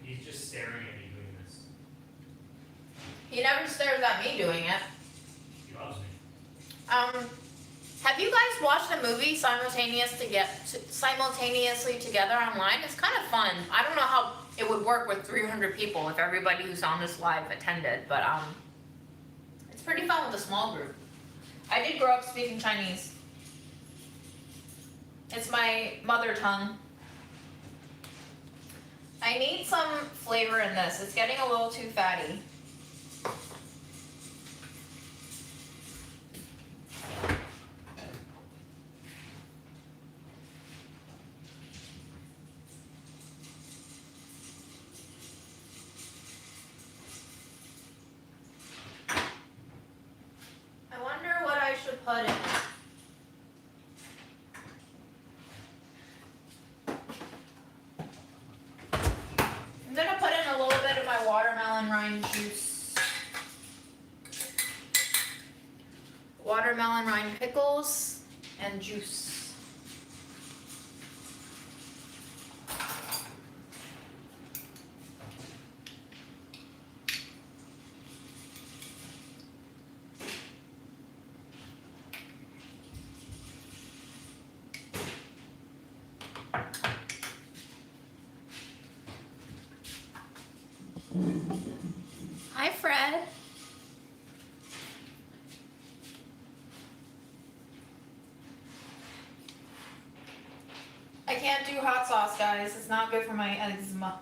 He's just staring at me doing this. He never stares at me doing it. He loves me. Have you guys watched a movie simultaneously together online? It's kind of fun. I don't know how it would work with 300 people if everybody who's on this live attended, but it's pretty fun with a small group. I did grow up speaking Chinese. It's my mother tongue. I need some flavor in this. It's getting a little too fatty. I wonder what I should put in it. I'm gonna put in a little bit of my watermelon rind juice. Watermelon rind pickles and juice. Hi, Fred. I can't do hot sauce, guys. It's not good for my eczema.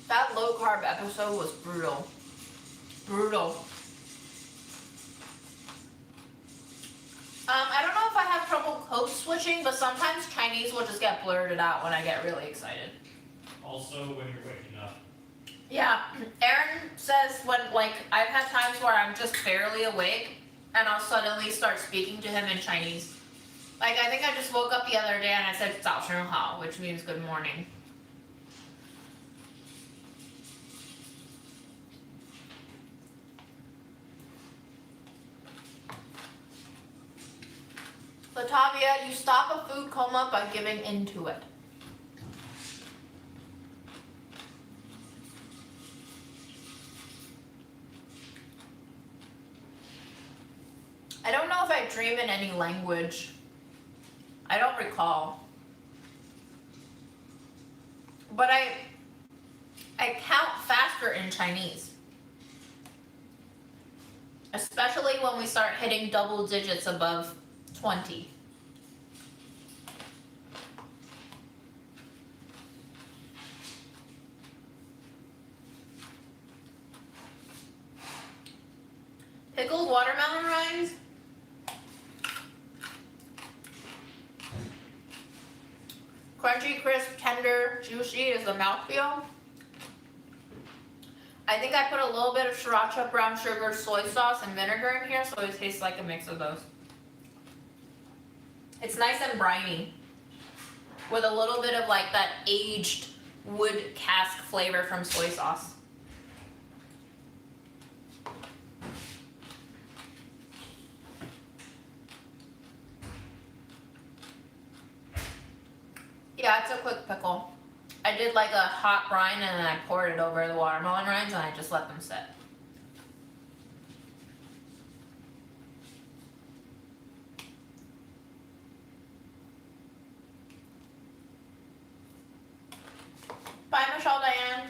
That low carb episode was brutal. Brutal. I don't know if I have trouble code switching, but sometimes Chinese will just get blurted out when I get really excited. Also, when you're waking up. Yeah, Aaron says when, like, I've had times where I'm just barely awake and I'll suddenly start speaking to him in Chinese. Like, I think I just woke up the other day and I said 早上好, which means good morning. Latavia, you stop a food coma by giving into it. I don't know if I dream in any language. I don't recall. But I count faster in Chinese. Especially when we start hitting double digits above 20. Pickled watermelon rinds. Crunchy, crisp, tender, juicy is the mouthfeel. I think I put a little bit of sriracha, brown sugar, soy sauce, and vinegar in here, so it tastes like a mix of those. It's nice and briny, with a little bit of like that aged wood cask flavor from soy sauce. Yeah, it's a quick pickle. I did like a hot brine and then I poured it over the watermelon rinds and I just let them sit. Bye, Michelle Diane.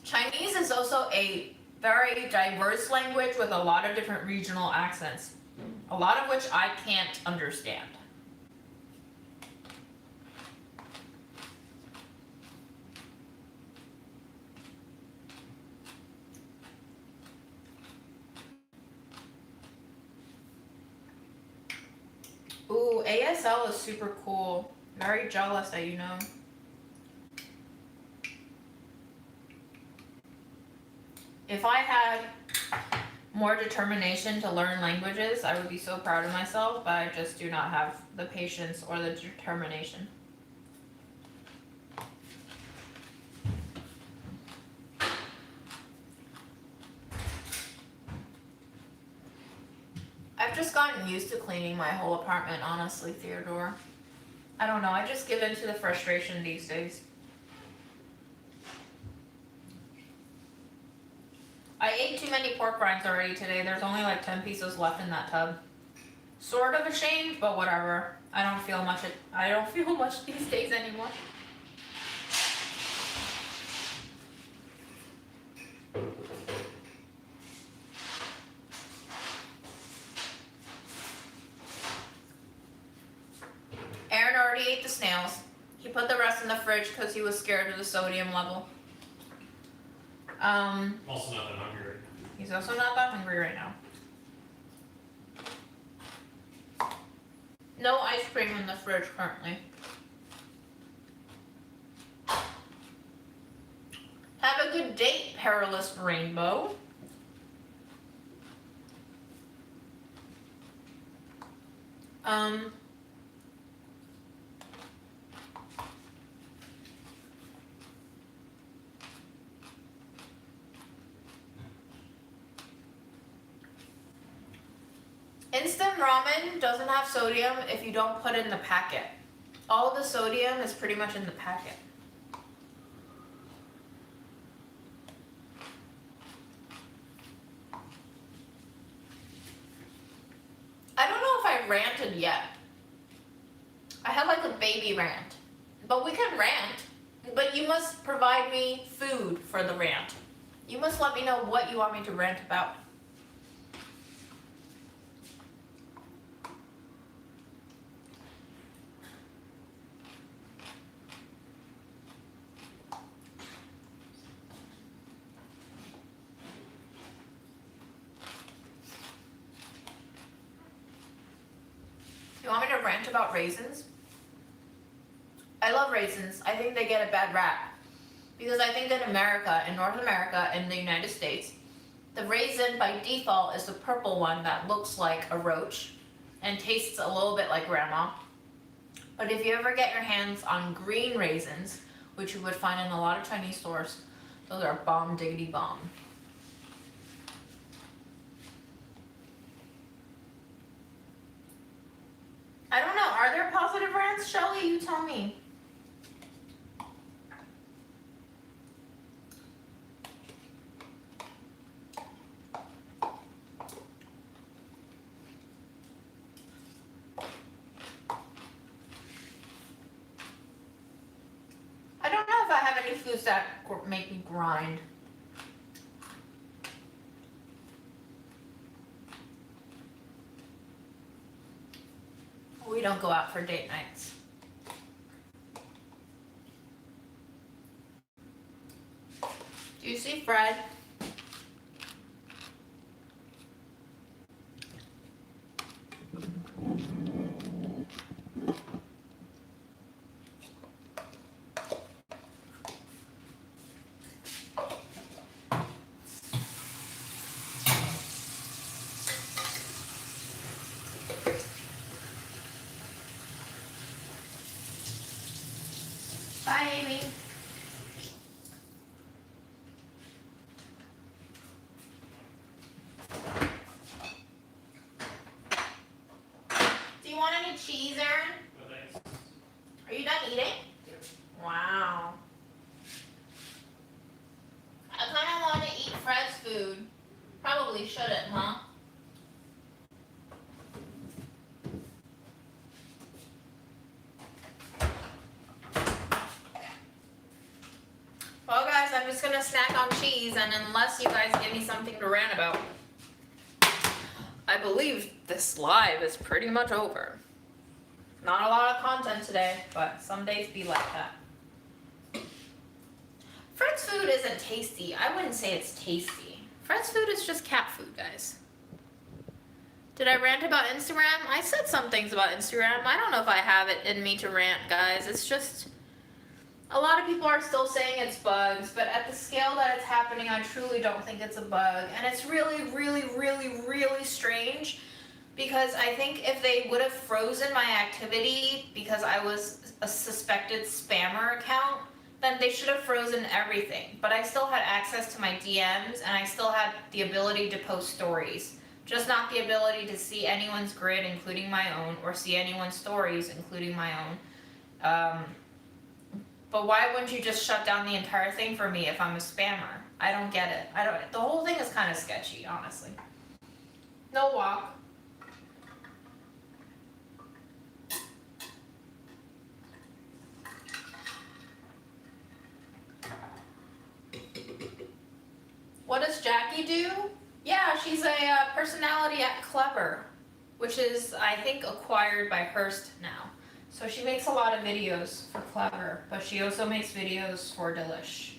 Chinese is also a very diverse language with a lot of different regional accents, a lot of which I can't understand. Ooh, ASL is super cool. Very jealous that you know. If I had more determination to learn languages, I would be so proud of myself, but I just do not have the patience or the determination. I've just gotten used to cleaning my whole apartment, honestly, Theodore. I don't know, I just give in to the frustration these days. I ate too many pork rinds already today. There's only like 10 pieces left in that tub. Sort of ashamed, but whatever. I don't feel much these days anymore. Aaron already ate the snails. He put the rest in the fridge because he was scared of the sodium level. Also not that hungry right now. He's also not that hungry right now. No ice cream in the fridge currently. Have a good date, perilous rainbow. Instant ramen doesn't have sodium if you don't put it in the packet. All of the sodium is pretty much in the packet. I don't know if I ranted yet. I have like a baby rant. But we can rant, but you must provide me food for the rant. You must let me know what you want me to rant about. You want me to rant about raisins? I love raisins. I think they get a bad rap. Because I think in America, in North America, in the United States, the raisin by default is the purple one that looks like a roach and tastes a little bit like grandma. But if you ever get your hands on green raisins, which you would find in a lot of Chinese stores, those are bomb diggity bomb. I don't know, are there positive rants, Shelly? You tell me. I don't know if I have any foods that make me grind. We don't go out for date nights. Do you see Fred? Bye, Amy. Do you want any cheese, Aaron? No thanks. Are you done eating? Wow. I kind of want to eat Fred's food. Probably shouldn't, huh? Well, guys, I'm just gonna snack on cheese, and unless you guys give me something to rant about, I believe this live is pretty much over. Not a lot of content today, but some days be like that. Fred's food isn't tasty. I wouldn't say it's tasty. Fred's food is just cat food, guys. Did I rant about Instagram? I said some things about Instagram. I don't know if I have it in me to rant, guys. It's just... a lot of people are still saying it's bugs, but at the scale that it's happening, I truly don't think it's a bug. And it's really, really, really, really strange, because I think if they would have frozen my activity because I was a suspected spammer account, then they should have frozen everything. But I still had access to my DMs, and I still had the ability to post stories. Just not the ability to see anyone's grid, including my own, or see anyone's stories, including my own. But why wouldn't you just shut down the entire thing for me if I'm a spammer? I don't get it. The whole thing is kind of sketchy, honestly. No walk. What does Jackie do? Yeah, she's a personality at Clever, which is, I think, acquired by Hearst now. So she makes a lot of videos for Clever, but she also makes videos for Delish.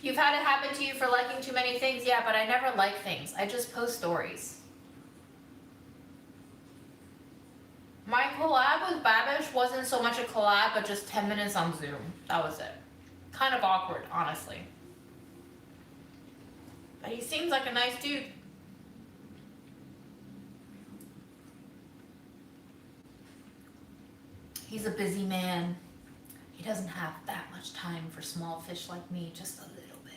You've had it happen to you for liking too many things? Yeah, but I never like things. I just post stories. My collab with Babish wasn't so much a collab, but just 10 minutes on Zoom. That was it. Kind of awkward, honestly. But he seems like a nice dude. He's a busy man. He doesn't have that much time for small fish like me, just a little bit.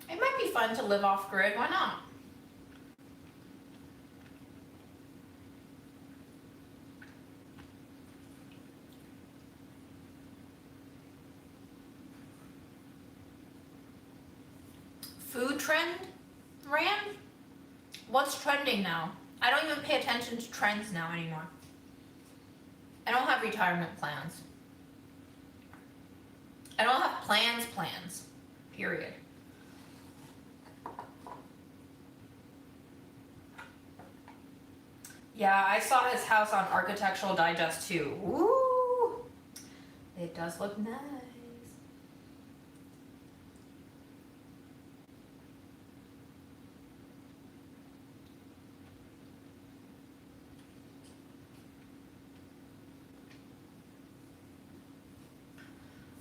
It might be fun to live off grid, why not? Food trend, Rand? What's trending now? I don't even pay attention to trends now anymore. I don't have retirement plans. I don't have plans, period. Yeah, I saw his house on Architectural Digest too. Ooh, it does look nice.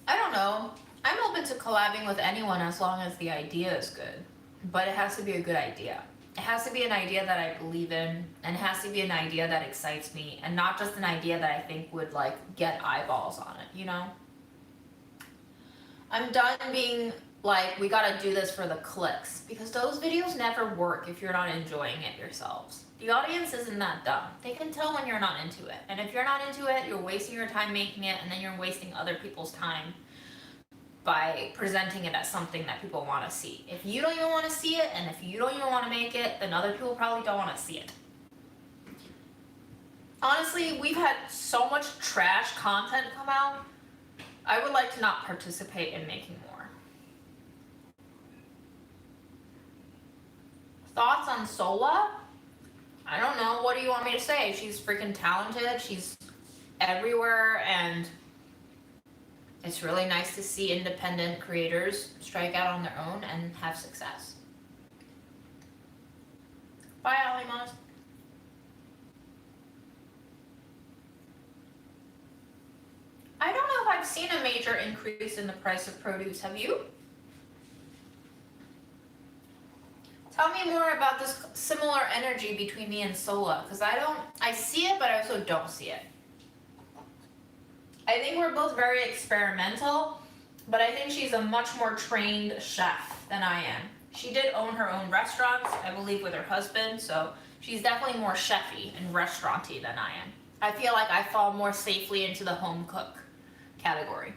I don't know. I'm open to collabing with anyone as long as the idea is good. But it has to be a good idea. It has to be an idea that I believe in, and it has to be an idea that excites me, and not just an idea that I think would like get eyeballs on it, you know? I'm done being like, we gotta do this for the clicks, because those videos never work if you're not enjoying it yourselves. The audience isn't that dumb. They can tell when you're not into it. And if you're not into it, you're wasting your time making it, and then you're wasting other people's time by presenting it as something that people want to see. If you don't even want to see it, and if you don't even want to make it, then other people probably don't want to see it. Honestly, we've had so much trash content come out. I would like to not participate in making more. on Sola, I don't know. What do you want me to say? She's freaking talented. She's everywhere, and it's really nice to see independent creators strike out on their own and have success. Bye, Alimos. I don't know if I've seen a major increase in the price of produce. Have you? Tell me more about this similar energy between me and Sola, because I see it, but I also don't see it. I think we're both very experimental, but I think she's a much more trained chef than I am. She did own her own restaurants, I believe, with her husband, so she's definitely more chefy and restaurant-y than I am. I feel like I fall more safely into the home cook category.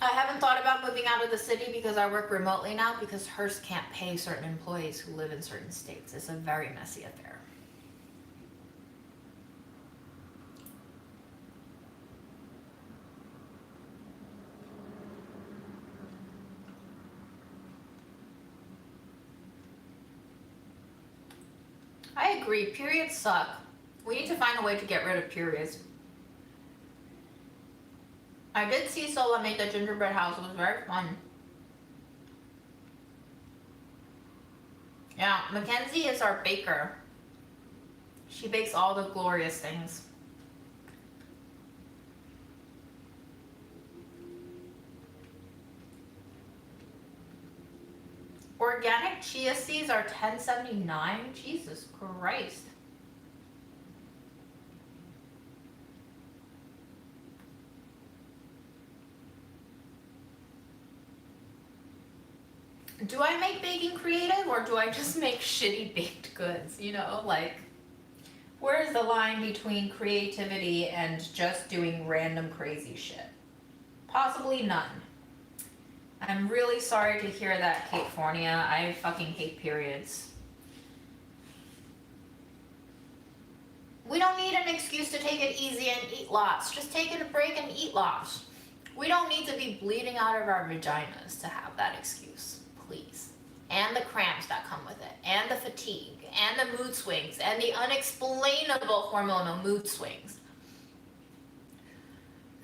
I haven't thought about moving out of the city because I work remotely now, because Hearst can't pay certain employees who live in certain states. It's a very messy affair. I agree, periods suck. We need to find a way to get rid of periods. I did see Sola make the gingerbread house. It was very fun. Yeah, Mackenzie is our baker. She bakes all the glorious things. Organic chia seeds are $10.79. Jesus Christ. Do I make baking creative, or do I just make shitty baked goods? You know, like, where's the line between creativity and just doing random crazy shit? Possibly none. I'm really sorry to hear that, California. I fucking hate periods. We don't need an excuse to take it easy and eat lots. Just take it a break and eat lots. We don't need to be bleeding out of our vaginas to have that excuse, please. And the cramps that come with it, and the fatigue, and the mood swings, and the unexplainable hormonal mood swings.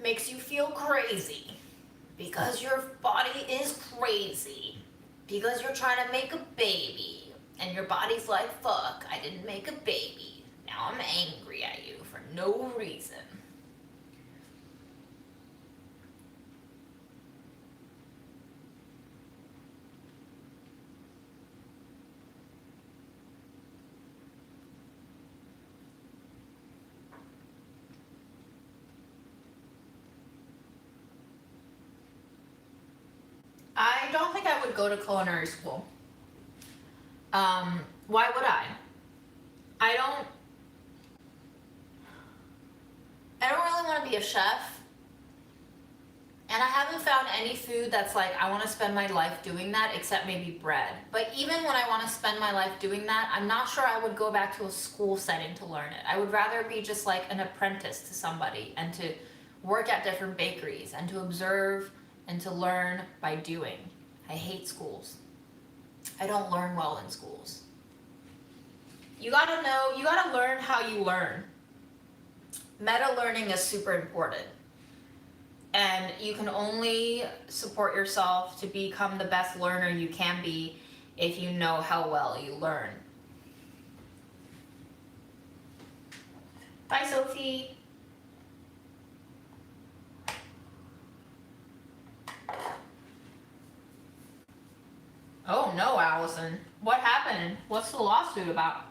Makes you feel crazy. Because your body is crazy. Because you're trying to make a baby. And your body's like, fuck, I didn't make a baby. Now I'm angry at you for no reason. I don't think I would go to culinary school. Why would I? I don't really want to be a chef. And I haven't found any food that's like, I want to spend my life doing that, except maybe bread. But even when I want to spend my life doing that, I'm not sure I would go back to a school setting to learn it. I would rather be just like an apprentice to somebody and to work at different bakeries and to observe and to learn by doing. I hate schools. I don't learn well in schools. You gotta learn how you learn. Meta learning is super important. And you can only support yourself to become the best learner you can be if you know how well you learn. Bye, Sophie. Oh no, Allison. What happened? What's the lawsuit about?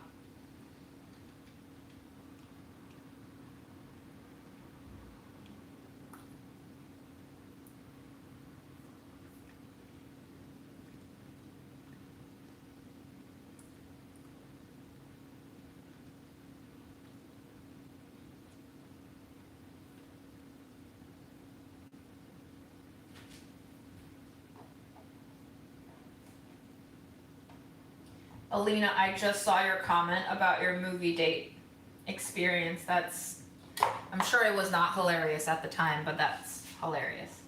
Alina, I just saw your comment about your movie date experience. That's I'm sure it was not hilarious at the time, but that's hilarious.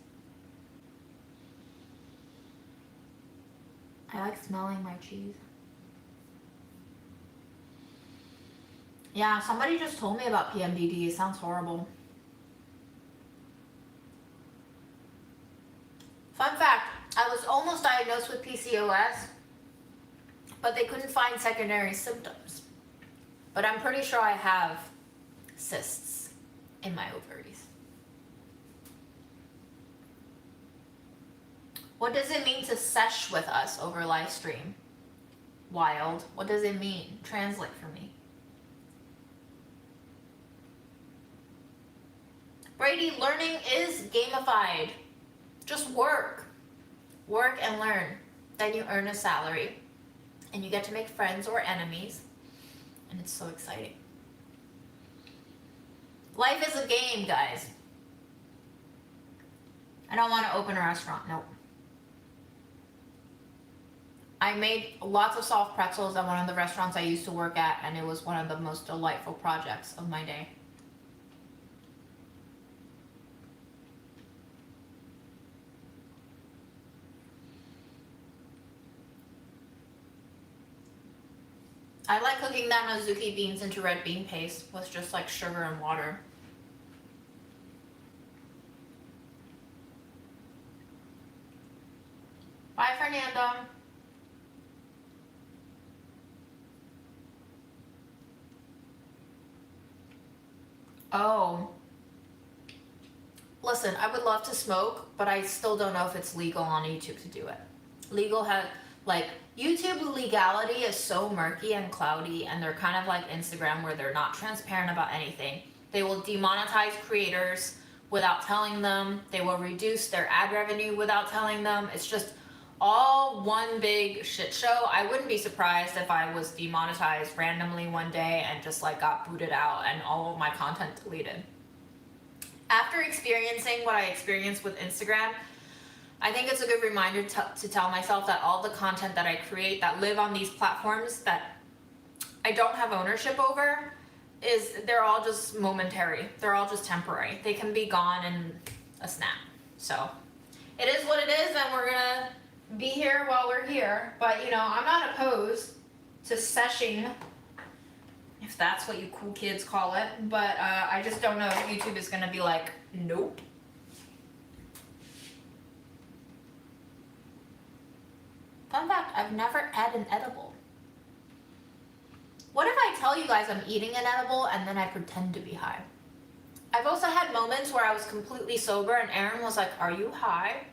I like smelling my cheese. Yeah, somebody just told me about PMDD. It sounds horrible. Fun fact, I was almost diagnosed with PCOS, but they couldn't find secondary symptoms. But I'm pretty sure I have cysts in my ovaries. What does it mean to sesh with us over live stream? Wild. What does it mean? Translate for me. Brady, learning is gamified. Just work. Work and learn. Then you earn a salary. And you get to make friends or enemies. And it's so exciting. Life is a game, guys. I don't want to open a restaurant. Nope. I made lots of soft pretzels at one of the restaurants I used to work at, and it was one of the most delightful projects of my day. I like cooking namazuki beans into red bean paste with just like sugar and water. Bye, Fernando. Oh. Listen, I would love to smoke, but I still don't know if it's legal on YouTube to do it. Legal has, like, YouTube legality is so murky and cloudy, and they're kind of like Instagram where they're not transparent about anything. They will demonetize creators without telling them. They will reduce their ad revenue without telling them. It's just all one big shit show. I wouldn't be surprised if I was demonetized randomly one day and just like got booted out and all of my content deleted. After experiencing what I experienced with Instagram, I think it's a good reminder to tell myself that all the content that I create that live on these platforms that I don't have ownership over they're all just momentary. They're all just temporary. They can be gone in a snap. So it is what it is, and we're gonna be here while we're here. But you know, I'm not opposed to seshing, if that's what you cool kids call it. But I just don't know if YouTube is gonna be like, nope. Fun fact, I've never had an edible. What if I tell you guys I'm eating an edible and then I pretend to be high? I've also had moments where I was completely sober and Aaron was like, are you high?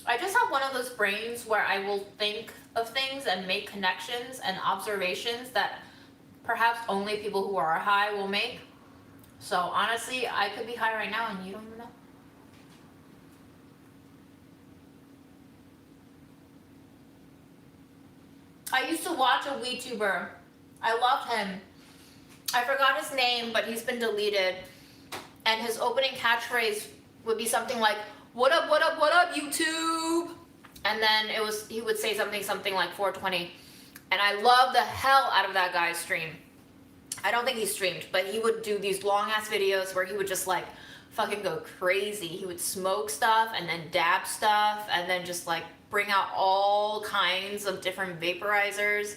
I just have one of those brains where I will think of things and make connections and observations that perhaps only people who are high will make. So honestly, I could be high right now and you don't even know. I used to watch a VTuber. I loved him. I forgot his name, but he's been deleted. And his opening catchphrase would be something like, what up, YouTube? And then he would say something like 420. And I love the hell out of that guy's stream. I don't think he streamed, but he would do these long ass videos where he would just like fucking go crazy. He would smoke stuff and then dab stuff and then just like bring out all kinds of different vaporizers.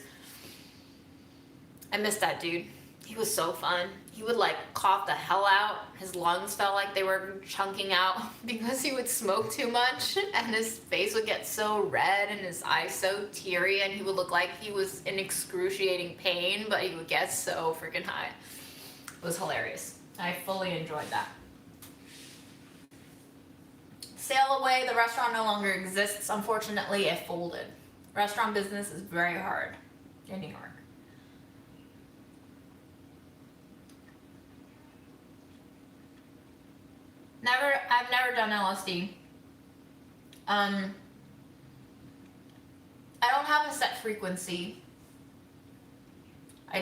I miss that dude. He was so fun. He would like cough the hell out. His lungs felt like they were chunking out because he would smoke too much, and his face would get so red and his eyes so teary, and he would look like he was in excruciating pain, but he would get so freaking high. It was hilarious. I fully enjoyed that. Sail away, the restaurant no longer exists. Unfortunately, it folded. Restaurant business is very hard in New York. I've never done LSD. I don't have a set frequency.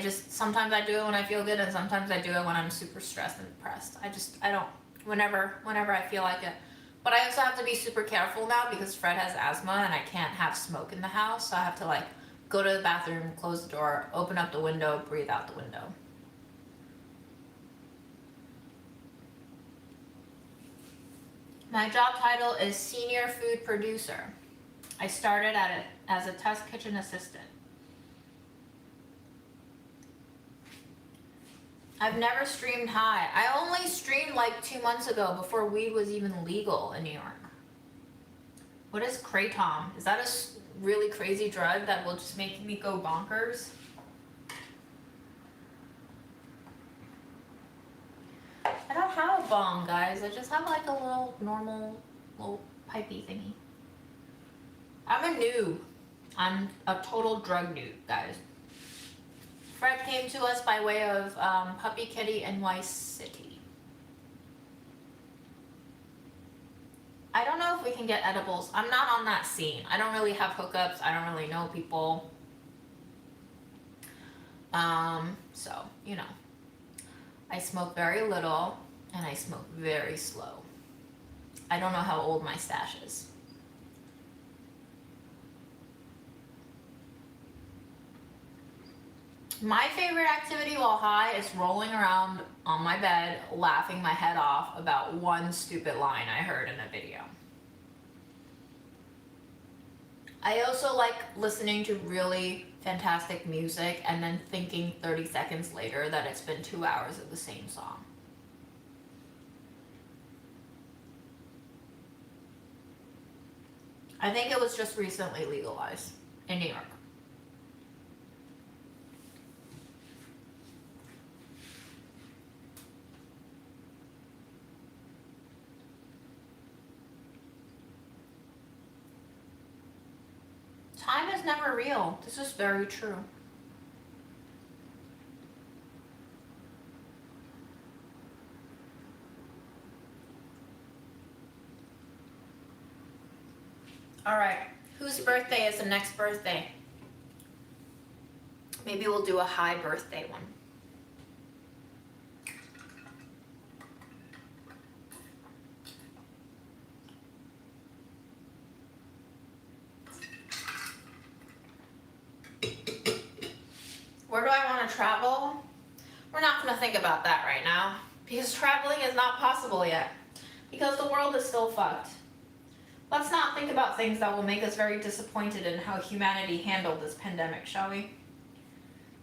Sometimes I do it when I feel good, and sometimes I do it when I'm super stressed and depressed. I don't, whenever I feel like it. But I also have to be super careful now because Fred has asthma and I can't have smoke in the house. So I have to like go to the bathroom, close the door, open up the window, breathe out the window. My job title is senior food producer. I started as a test kitchen assistant. I've never streamed high. I only streamed like 2 months ago before weed was even legal in New York. What is kratom? Is that a really crazy drug that will just make me go bonkers? I don't have a bong, guys. I just have like a little normal little pipey thingy. I'm a noob. I'm a total drug noob, guys. Fred came to us by way of Puppy Kitty NY City. I don't know if we can get edibles. I'm not on that scene. I don't really have hookups. I don't really know people. So, you know. I smoke very little and I smoke very slow. I don't know how old my stash is. My favorite activity while high is rolling around on my bed, laughing my head off about one stupid line I heard in a video. I also like listening to really fantastic music and then thinking 30 seconds later that it's been 2 hours of the same song. I think it was just recently legalized in New York. Time is never real. This is very true. All right, whose birthday is the next birthday? Maybe we'll do a high birthday one. Where do I want to travel? We're not going to think about that right now because traveling is not possible yet because the world is still fucked. Let's not think about things that will make us very disappointed in how humanity handled this pandemic, shall we?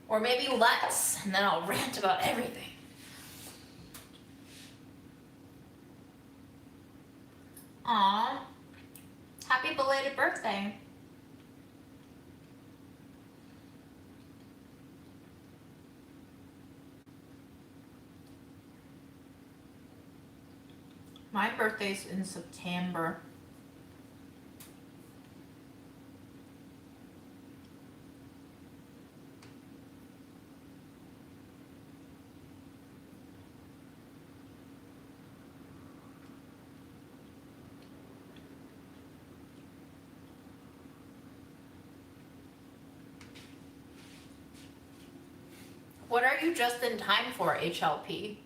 Or maybe let's, and then I'll rant about everything. Aw, happy belated birthday. My birthday's in September. What are you just in time for, HLP?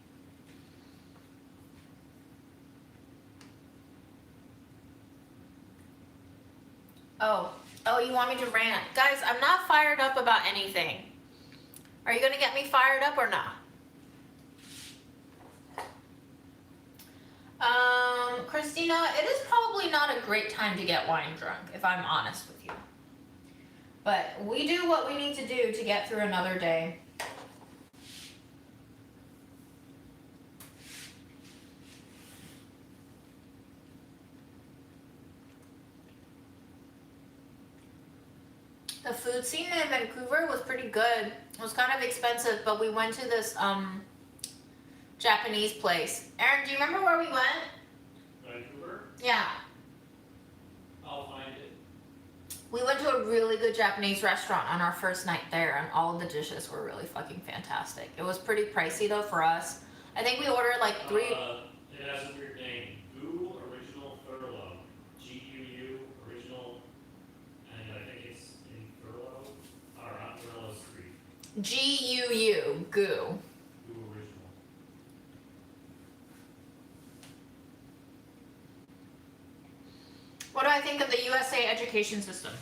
Oh, you want me to rant? Guys, I'm not fired up about anything. Are you gonna get me fired up or not? Christina, it is probably not a great time to get wine drunk, if I'm honest with you. But we do what we need to do to get through another day. The food scene in Vancouver was pretty good. It was kind of expensive, but we went to this Japanese place. Aaron, do you remember where we went? Vancouver? Yeah. I'll find it. We went to a really good Japanese restaurant on our first night there, and all of the dishes were really fucking fantastic. It was pretty pricey though for us. I think we ordered like 3. It has a weird name. Goo Original Furlough. G-U-U Original, and I think it's in Furlough, or on Furlough Street. G-U-U, goo. Goo Original. What do I think of the USA education system?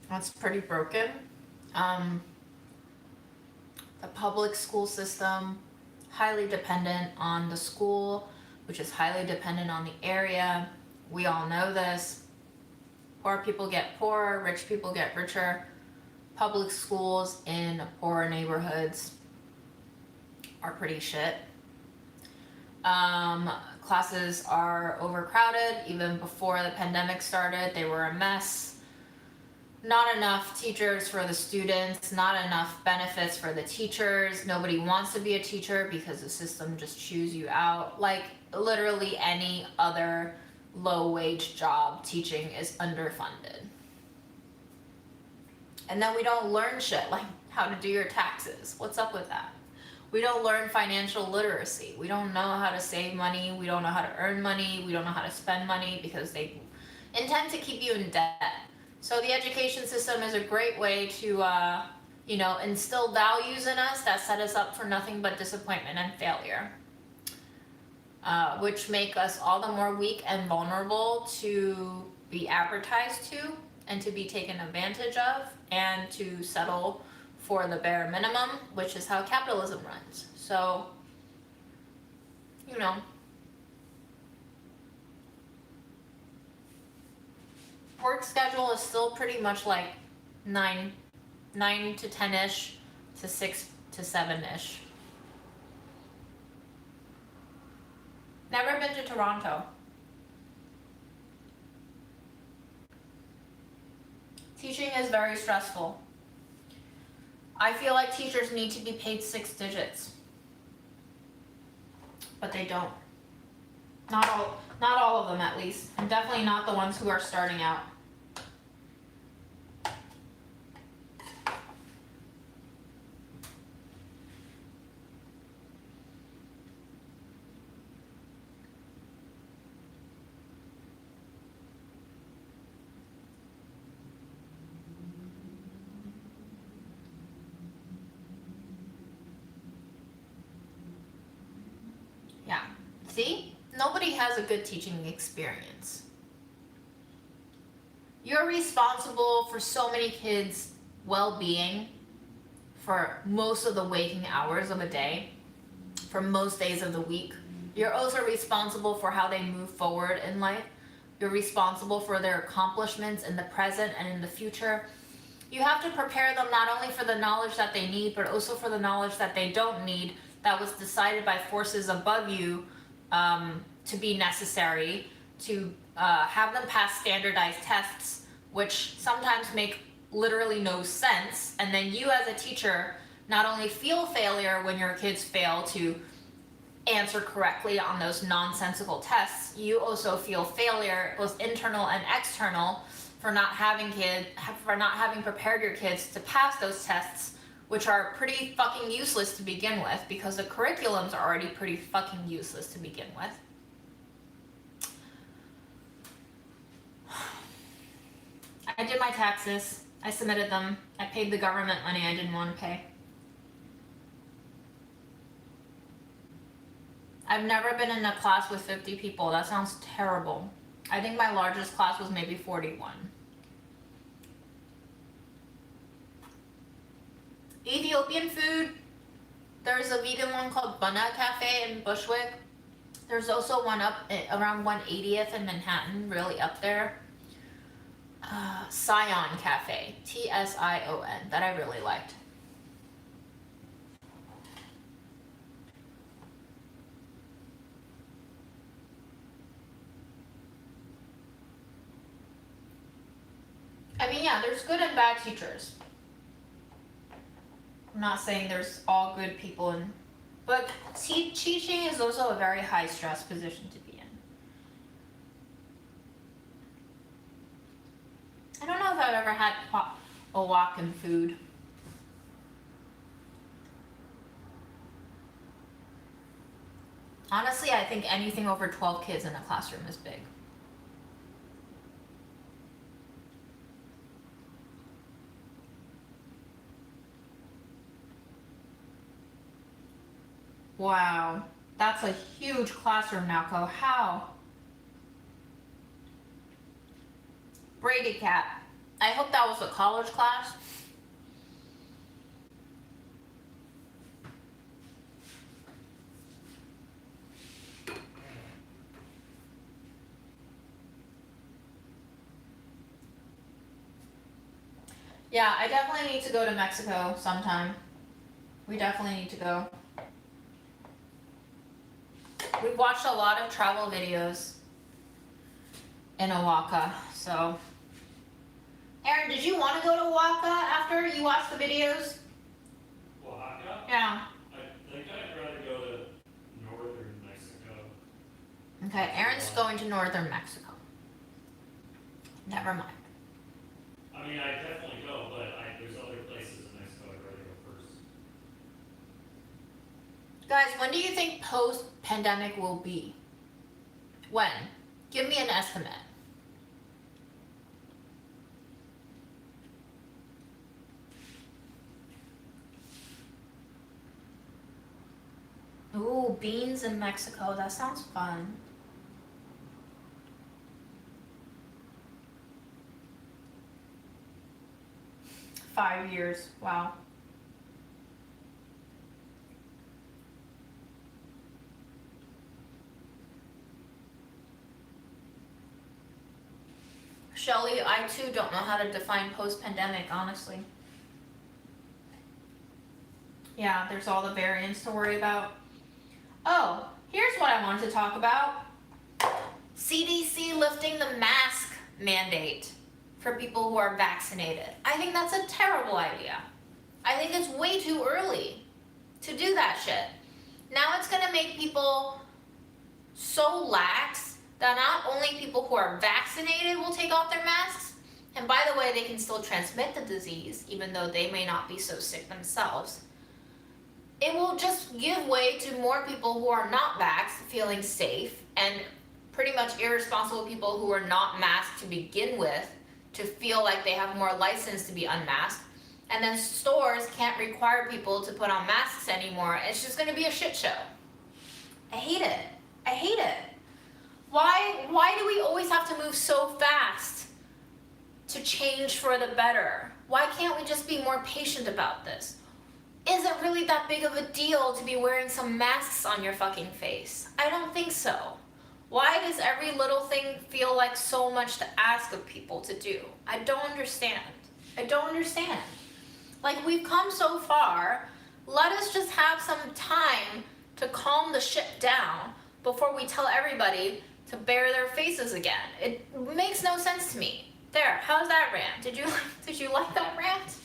That's pretty broken. The public school system highly dependent on the school, which is highly dependent on the area. We all know this. Poor people get poorer, rich people get richer. Public schools in poorer neighborhoods are pretty shit. Classes are overcrowded. Even before the pandemic started, they were a mess. Not enough teachers for the students, not enough benefits for the teachers. Nobody wants to be a teacher because the system just chews you out. Like literally any other low-wage job, teaching is underfunded. And then we don't learn shit like how to do your taxes. What's up with that? We don't learn financial literacy. We don't know how to save money. We don't know how to earn money. We don't know how to spend money because they intend to keep you in debt. So the education system is a great way to, instill values in us that set us up for nothing but disappointment and failure, which make us all the more weak and vulnerable to be advertised to and to be taken advantage of and to settle for the bare minimum, which is how capitalism runs. So, work schedule is still pretty much like 9 to 10-ish to 6 to 7-ish. Never been to Toronto. Teaching is very stressful. I feel like teachers need to be paid 6 digits. But they don't. Not all of them, at least. And definitely not the ones who are starting out. Yeah. See? Nobody has a good teaching experience. You're responsible for so many kids' well-being for most of the waking hours of a day, for most days of the week. You're also responsible for how they move forward in life. You're responsible for their accomplishments in the present and in the future. You have to prepare them not only for the knowledge that they need, but also for the knowledge that they don't need, that was decided by forces above you to be necessary, to have them pass standardized tests, which sometimes make literally no sense. And then you as a teacher not only feel failure when your kids fail to answer correctly on those nonsensical tests, you also feel failure, both internal and external, for not having prepared your kids to pass those tests, which are pretty fucking useless to begin with, because the curriculums are already pretty fucking useless to begin with. I did my taxes. I submitted them. I paid the government money I didn't want to pay. I've never been in a class with 50 people. That sounds terrible. I think my largest class was maybe 41. Ethiopian food. There's a vegan one called Bana Cafe in Bushwick. There's also one up around 180th in Manhattan, really up there. Sion Cafe, Tsion, that I really liked. I mean, yeah, there's good and bad teachers. I'm not saying there's all good people, but teaching is also a very high stress position to be in. I don't know if I've ever had Oaxacan food. Honestly, I think anything over 12 kids in a classroom is big. Wow, that's a huge classroom, Nako. How? Brady Cat. I hope that was a college class. Yeah, I definitely need to go to Mexico sometime. We definitely need to go. We've watched a lot of travel videos in Oaxaca, so. Aaron, did you want to go to Oaxaca after you watched the videos? Oaxaca? Yeah. I think I'd rather go to northern Mexico. Okay, Aaron's going to northern Mexico. Never mind. I mean, I'd definitely go, but there's other places in Mexico I'd rather go first. Guys, when do you think post-pandemic will be? When? Give me an estimate. Ooh, beans in Mexico. That sounds fun. Five years. Wow. Shelly, I too don't know how to define post-pandemic, honestly. Yeah, there's all the variants to worry about. Oh, here's what I wanted to talk about. CDC lifting the mask mandate for people who are vaccinated. I think that's a terrible idea. I think it's way too early to do that shit. Now it's gonna make people so lax that not only people who are vaccinated will take off their masks, and by the way, they can still transmit the disease, even though they may not be so sick themselves. It will just give way to more people who are not vaxxed feeling safe, and pretty much irresponsible people who are not masked to begin with to feel like they have more license to be unmasked. And then stores can't require people to put on masks anymore. It's just gonna be a shit show. I hate it. I hate it. Why do we always have to move so fast to change for the better? Why can't we just be more patient about this? Is it really that big of a deal to be wearing some masks on your fucking face? I don't think so. Why does every little thing feel like so much to ask of people to do? I don't understand. I don't understand. Like, we've come so far, let us just have some time to calm the shit down before we tell everybody to bare their faces again. It makes no sense to me. There, how's that rant? Did you like that rant?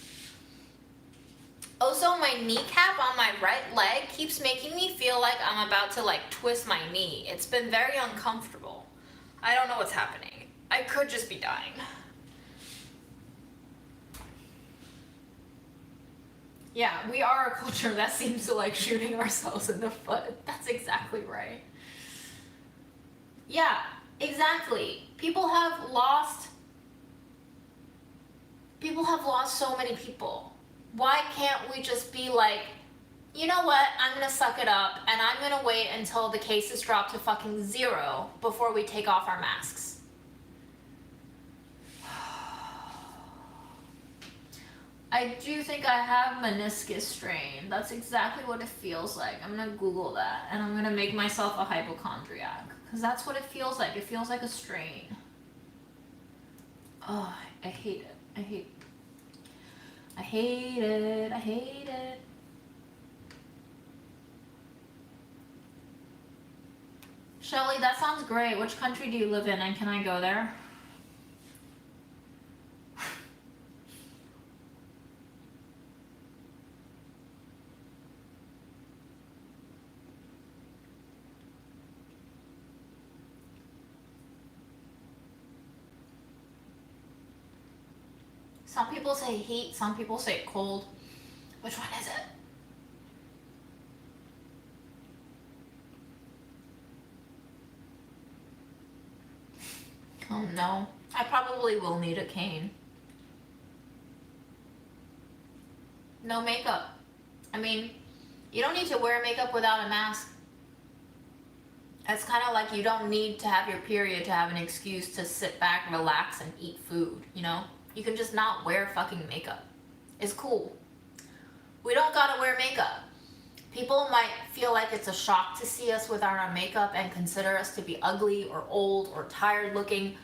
Also, my kneecap on my right leg keeps making me feel like I'm about to like twist my knee. It's been very uncomfortable. I don't know what's happening. I could just be dying. Yeah, we are a culture that seems to like shooting ourselves in the foot. That's exactly right. Yeah, exactly. People have lost so many people. Why can't we just be like, you know what, I'm gonna suck it up and I'm gonna wait until the cases drop to fucking 0 before we take off our masks? I do think I have meniscus strain. That's exactly what it feels like. I'm gonna Google that and I'm gonna make myself a hypochondriac because that's what it feels like. It feels like a strain. Oh, I hate it. I hate it. I hate it. I hate it. Shelly, that sounds great. Which country do you live in and can I go there? Some people say heat, some people say cold. Which one is it? Oh no. I probably will need a cane. No makeup. I mean, you don't need to wear makeup without a mask. It's kind of like you don't need to have your period to have an excuse to sit back, relax, and eat food, you know? You can just not wear fucking makeup. It's cool. We don't gotta wear makeup. People might feel like it's a shock to see us without our makeup and consider us to be ugly or old or tired looking,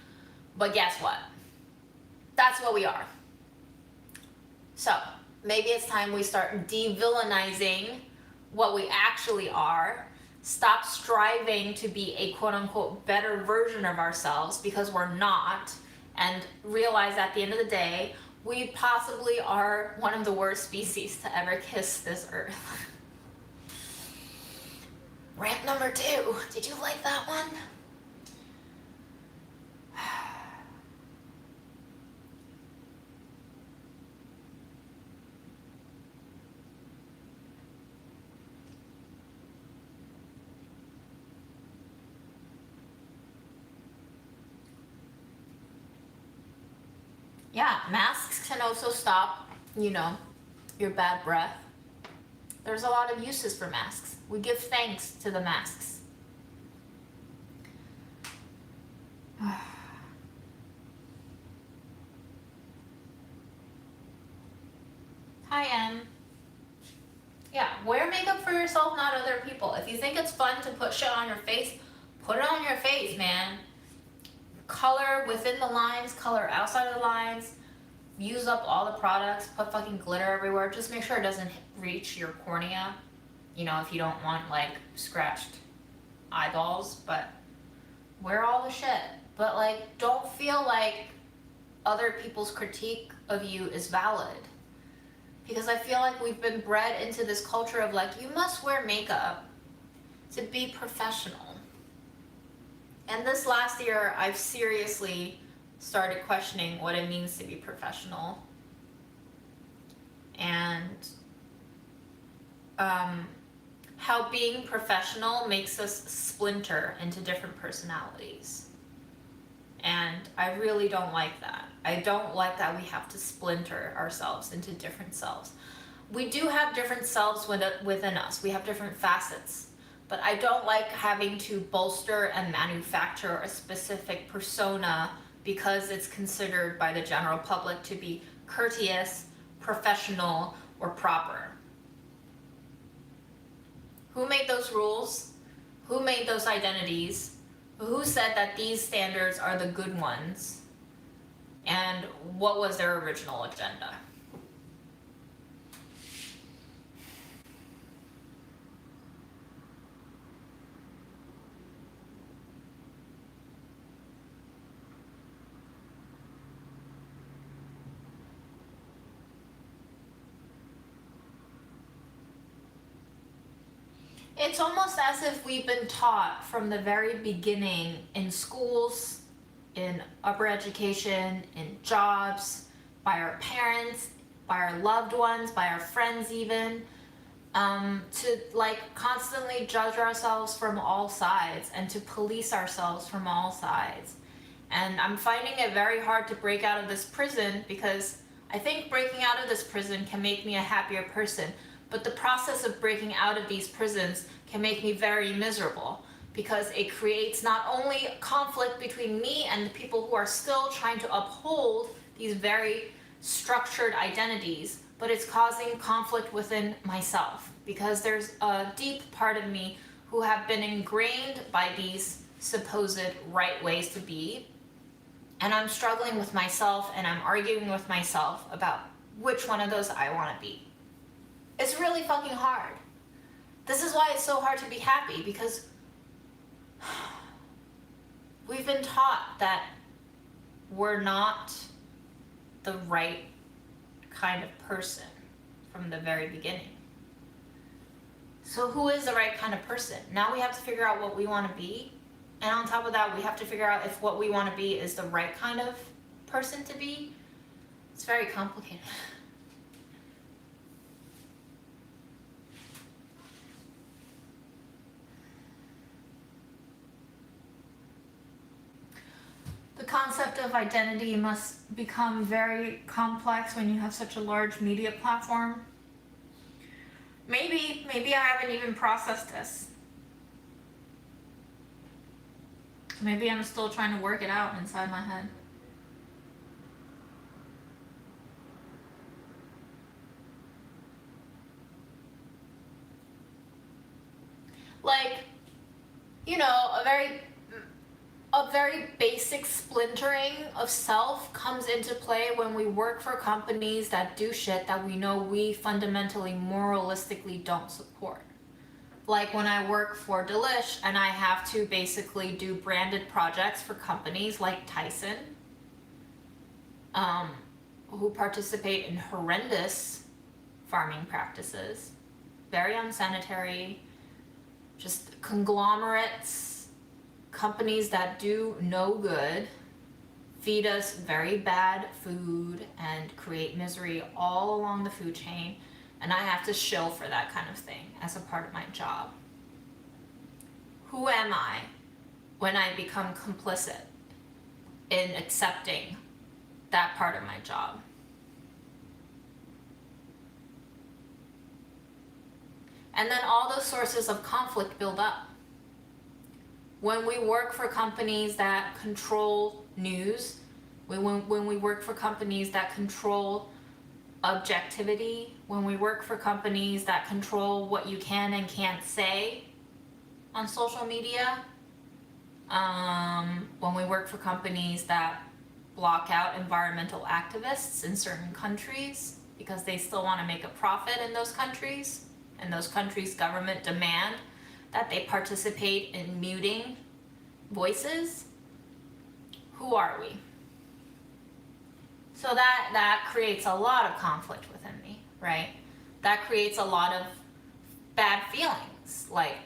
but guess what? That's what we are. So maybe it's time we start de-villainizing what we actually are. Stop striving to be a quote-unquote better version of ourselves because we're not, and realize at the end of the day, we possibly are one of the worst species to ever kiss this earth. Rant number 2. Did you like that one? Yeah, masks can also stop, your bad breath. There's a lot of uses for masks. We give thanks to the masks. Hi, Em. Yeah, wear makeup for yourself, not other people. If you think it's fun to put shit on your face, put it on your face, man. Color within the lines, color outside of the lines. Use up all the products, put fucking glitter everywhere. Just make sure it doesn't reach your cornea. If you don't want like scratched eyeballs, but wear all the shit. But like, don't feel like other people's critique of you is valid. Because I feel like we've been bred into this culture of like, you must wear makeup to be professional. And this last year, I've seriously started questioning what it means to be professional. And how being professional makes us splinter into different personalities. And I really don't like that. I don't like that we have to splinter ourselves into different selves. We do have different selves within us. We have different facets. But I don't like having to bolster and manufacture a specific persona because it's considered by the general public to be courteous, professional, or proper. Who made those rules? Who made those identities? Who said that these standards are the good ones? And what was their original agenda? It's almost as if we've been taught from the very beginning in schools, in upper education, in jobs, by our parents, by our loved ones, by our friends even, to like constantly judge ourselves from all sides and to police ourselves from all sides. And I'm finding it very hard to break out of this prison because I think breaking out of this prison can make me a happier person. But the process of breaking out of these prisons can make me very miserable because it creates not only conflict between me and the people who are still trying to uphold these very structured identities, but it's causing conflict within myself because there's a deep part of me who have been ingrained by these supposed right ways to be. And I'm struggling with myself and I'm arguing with myself about which one of those I want to be. It's really fucking hard. This is why it's so hard to be happy because we've been taught that we're not the right kind of person from the very beginning. So who is the right kind of person? Now we have to figure out what we want to be. And on top of that, we have to figure out if what we want to be is the right kind of person to be. It's very complicated. The concept of identity must become very complex when you have such a large media platform. Maybe I haven't even processed this. Maybe I'm still trying to work it out inside my head. Like, a a very basic splintering of self comes into play when we work for companies that do shit that we know we fundamentally, moralistically don't support. Like when I work for Delish and I have to basically do branded projects for companies like Tyson, who participate in horrendous farming practices, very unsanitary, just conglomerates, companies that do no good, feed us very bad food and create misery all along the food chain, and I have to shill for that kind of thing as a part of my job. Who am I when I become complicit in accepting that part of my job? And then all those sources of conflict build up. When we work for companies that control news, when we work for companies that control objectivity, when we work for companies that control what you can and can't say on social media, when we work for companies that block out environmental activists in certain countries because they still want to make a profit in those countries, and those countries' government demand that they participate in muting voices, who are we? So that creates a lot of conflict within me, right? That creates a lot of bad feelings, like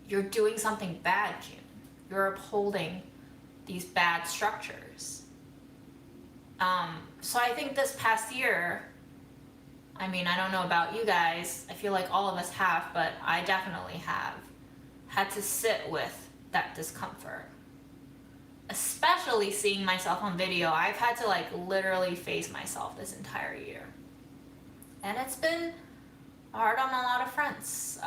you're doing something bad, June. You're upholding these bad structures. So I think this past year, I mean, I don't know about you guys, I feel like all of us have, but I definitely have had to sit with that discomfort. Especially seeing myself on video, I've had to like literally face myself this entire year. And it's been hard on a lot of fronts.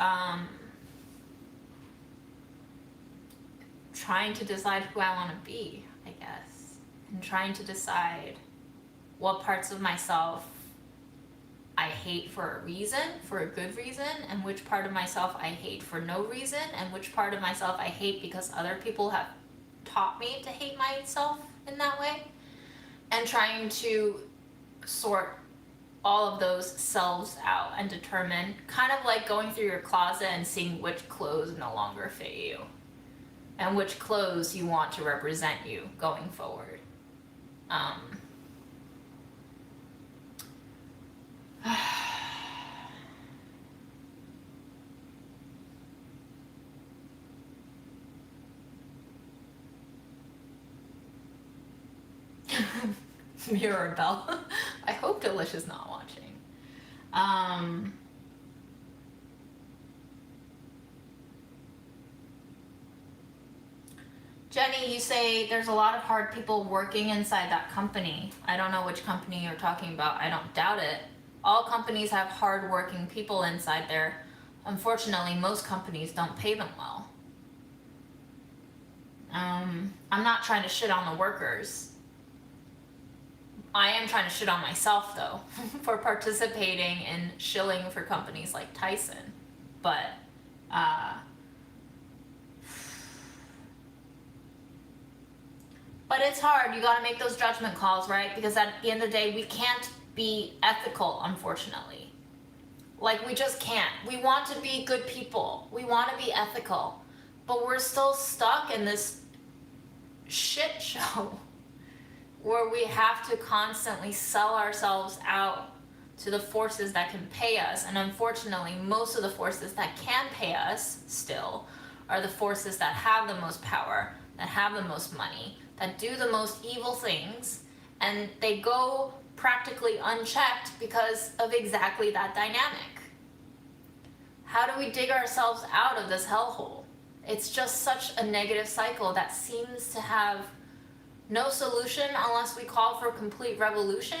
Trying to decide who I want to be, I guess. And trying to decide what parts of myself I hate for a reason, for a good reason, and which part of myself I hate for no reason, and which part of myself I hate because other people have taught me to hate myself in that way, and trying to sort all of those selves out and determine, kind of like going through your closet and seeing which clothes no longer fit you and which clothes you want to represent you going forward. Mirabelle. I hope Delish is not watching. Jenny, you say there's a lot of hard people working inside that company. I don't know which company you're talking about. I don't doubt it. All companies have hard-working people inside there. Unfortunately, most companies don't pay them well. I'm not trying to shit on the workers. I am trying to shit on myself, though, for participating in shilling for companies like Tyson. But, but it's hard. You gotta make those judgment calls, right? Because at the end of the day, we can't be ethical, unfortunately. Like, we just can't. We want to be good people. We want to be ethical. But we're still stuck in this shit show where we have to constantly sell ourselves out to the forces that can pay us. And unfortunately, most of the forces that can pay us still are the forces that have the most power, that have the most money, that do the most evil things, and they go practically unchecked because of exactly that dynamic. How do we dig ourselves out of this hellhole? It's just such a negative cycle that seems to have no solution unless we call for complete revolution.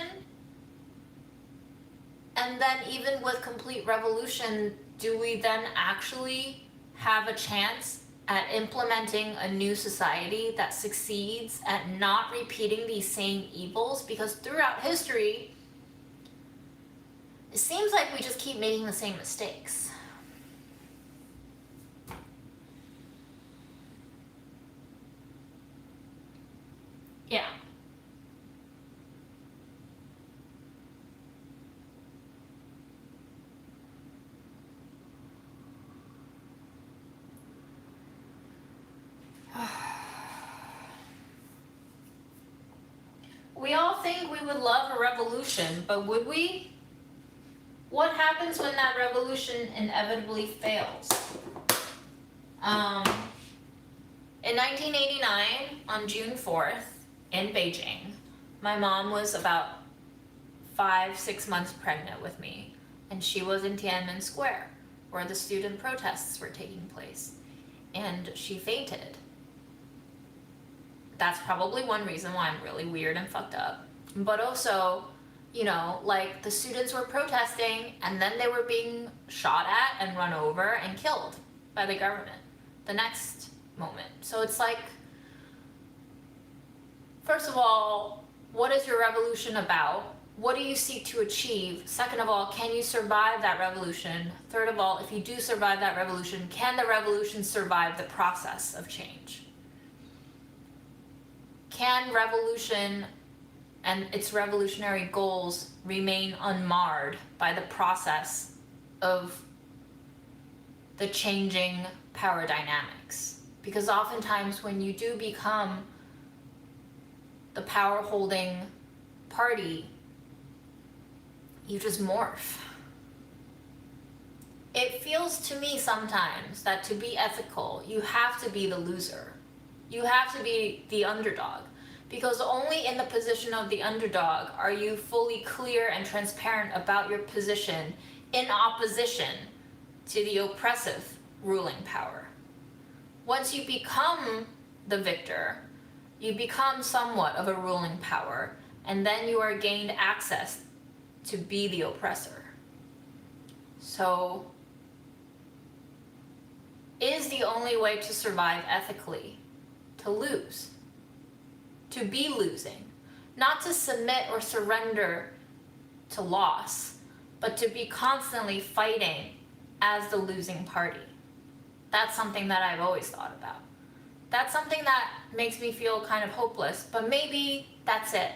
And then even with complete revolution, do we then actually have a chance at implementing a new society that succeeds at not repeating these same evils? Because throughout history, it seems like we just keep making the same mistakes. We all think we would love a revolution, but would we? What happens when that revolution inevitably fails? In 1989, on June 4th, in Beijing, my mom was about 5-6 months pregnant with me, and she was in Tiananmen Square, where the student protests were taking place, and she fainted. That's probably one reason why I'm really weird and fucked up. But also, you know, like the students were protesting and then they were being shot at and run over and killed by the government the next moment. So it's like, first of all, what is your revolution about? What do you seek to achieve? Second of all, can you survive that revolution? Third of all, if you do survive that revolution, can the revolution survive the process of change? Can revolution and its revolutionary goals remain unmarred by the process of the changing power dynamics? Because oftentimes when you do become the power holding party, you just morph. It feels to me sometimes that to be ethical, you have to be the loser. You have to be the underdog. Because only in the position of the underdog are you fully clear and transparent about your position in opposition to the oppressive ruling power. Once you become the victor, you become somewhat of a ruling power, and then you are gained access to be the oppressor. So, is the only way to survive ethically to lose? To be losing, not to submit or surrender to loss, but to be constantly fighting as the losing party. That's something that I've always thought about. That's something that makes me feel kind of hopeless, but maybe that's it.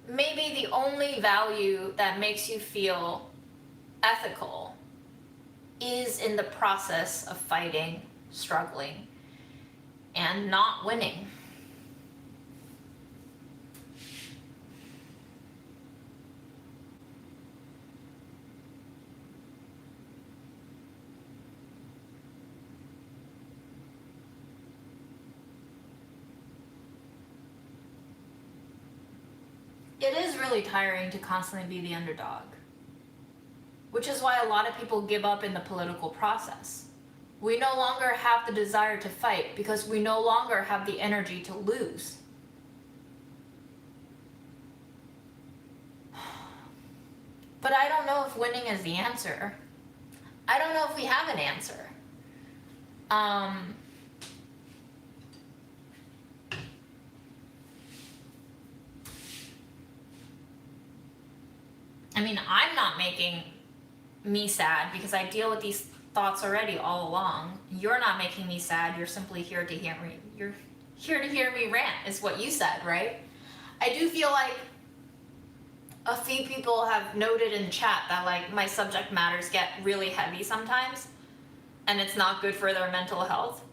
Maybe the only value that makes you feel ethical is in the process of fighting, struggling, and not winning. It is really tiring to constantly be the underdog, which is why a lot of people give up in the political process. We no longer have the desire to fight because we no longer have the energy to lose. But I don't know if winning is the answer. I don't know if we have an answer. I mean, I'm not making me sad because I deal with these thoughts already all along. You're not making me sad. You're simply here to hear me. You're here to hear me rant, is what you said, right? I do feel like a few people have noted in chat that like my subject matters get really heavy sometimes, and it's not good for their mental health.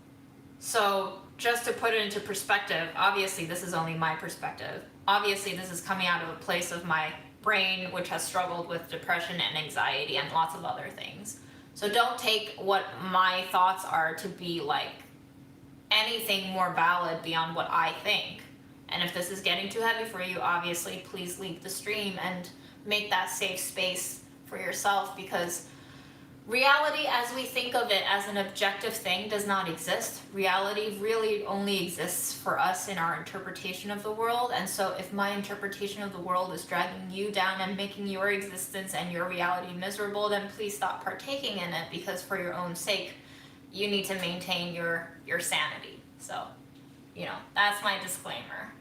So just to put it into perspective, obviously this is only my perspective. Obviously this is coming out of a place of my brain, which has struggled with depression and anxiety and lots of other things. So don't take what my thoughts are to be like anything more valid beyond what I think. And if this is getting too heavy for you, obviously please leave the stream and make that safe space for yourself, because reality as we think of it as an objective thing does not exist. Reality really only exists for us in our interpretation of the world. And so if my interpretation of the world is dragging you down and making your existence and your reality miserable, then please stop partaking in it, because for your own sake, you need to maintain your sanity. So, you know, that's my disclaimer.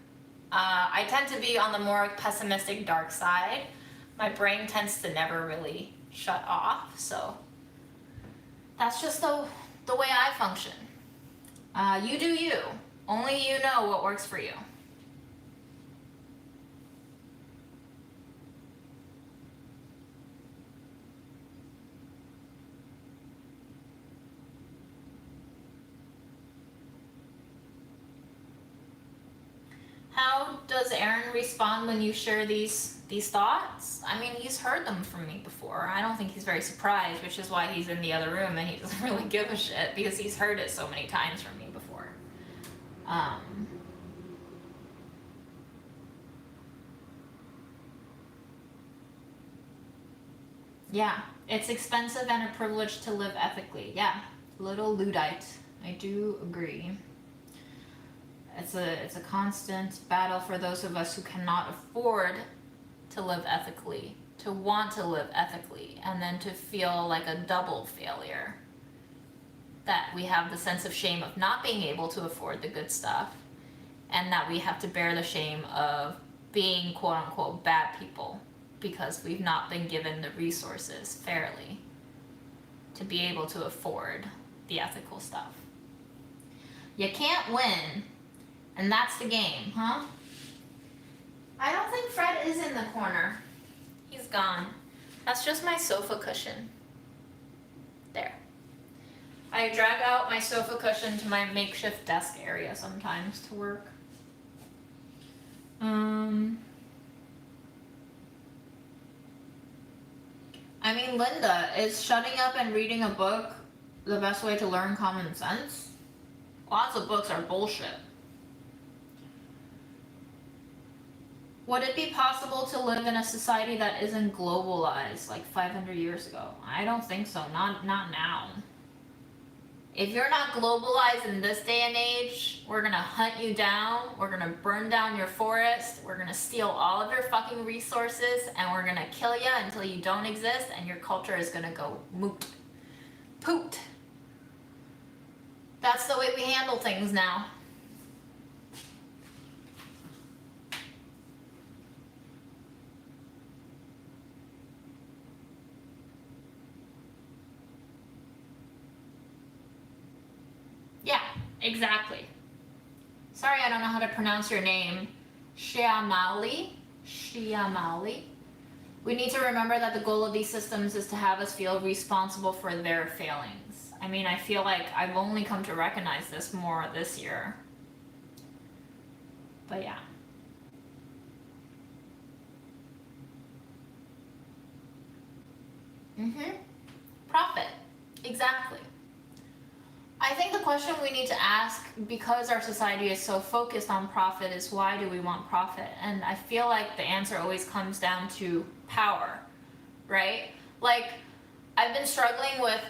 I tend to be on the more pessimistic, dark side. My brain tends to never really shut off, so that's just the way I function. You do you. Only you know what works for you. How does Aaron respond when you share these thoughts? I mean, he's heard them from me before. I don't think he's very surprised, which is why he's in the other room and he doesn't really give a shit because he's heard it so many times from me before. Yeah, it's expensive and a privilege to live ethically. Yeah, little Luddite. I do agree. It's a constant battle for those of us who cannot afford to live ethically, to want to live ethically, and then to feel like a double failure. That we have the sense of shame of not being able to afford the good stuff, and that we have to bear the shame of being quote unquote bad people because we've not been given the resources fairly to be able to afford the ethical stuff. You can't win, and that's the game, huh? I don't think Fred is in the corner. He's gone. That's just my sofa cushion. There. I drag out my sofa cushion to my makeshift desk area sometimes to work. I mean, Linda, is shutting up and reading a book the best way to learn common sense? Lots of books are bullshit. Would it be possible to live in a society that isn't globalized like 500 years ago? I don't think so. Not now. If you're not globalized in this day and age, we're gonna hunt you down, we're gonna burn down your forest, we're gonna steal all of your fucking resources, and we're gonna kill you until you don't exist, and your culture is gonna go moot. Poot. That's the way we handle things now. Yeah, exactly. Sorry, I don't know how to pronounce your name. Shyamali. We need to remember that the goal of these systems is to have us feel responsible for their failings. I mean, I feel like I've only come to recognize this more this year. But yeah. Profit. Exactly. I think the question we need to ask, because our society is so focused on profit, is why do we want profit? And I feel like the answer always comes down to power, right? Like, I've been struggling with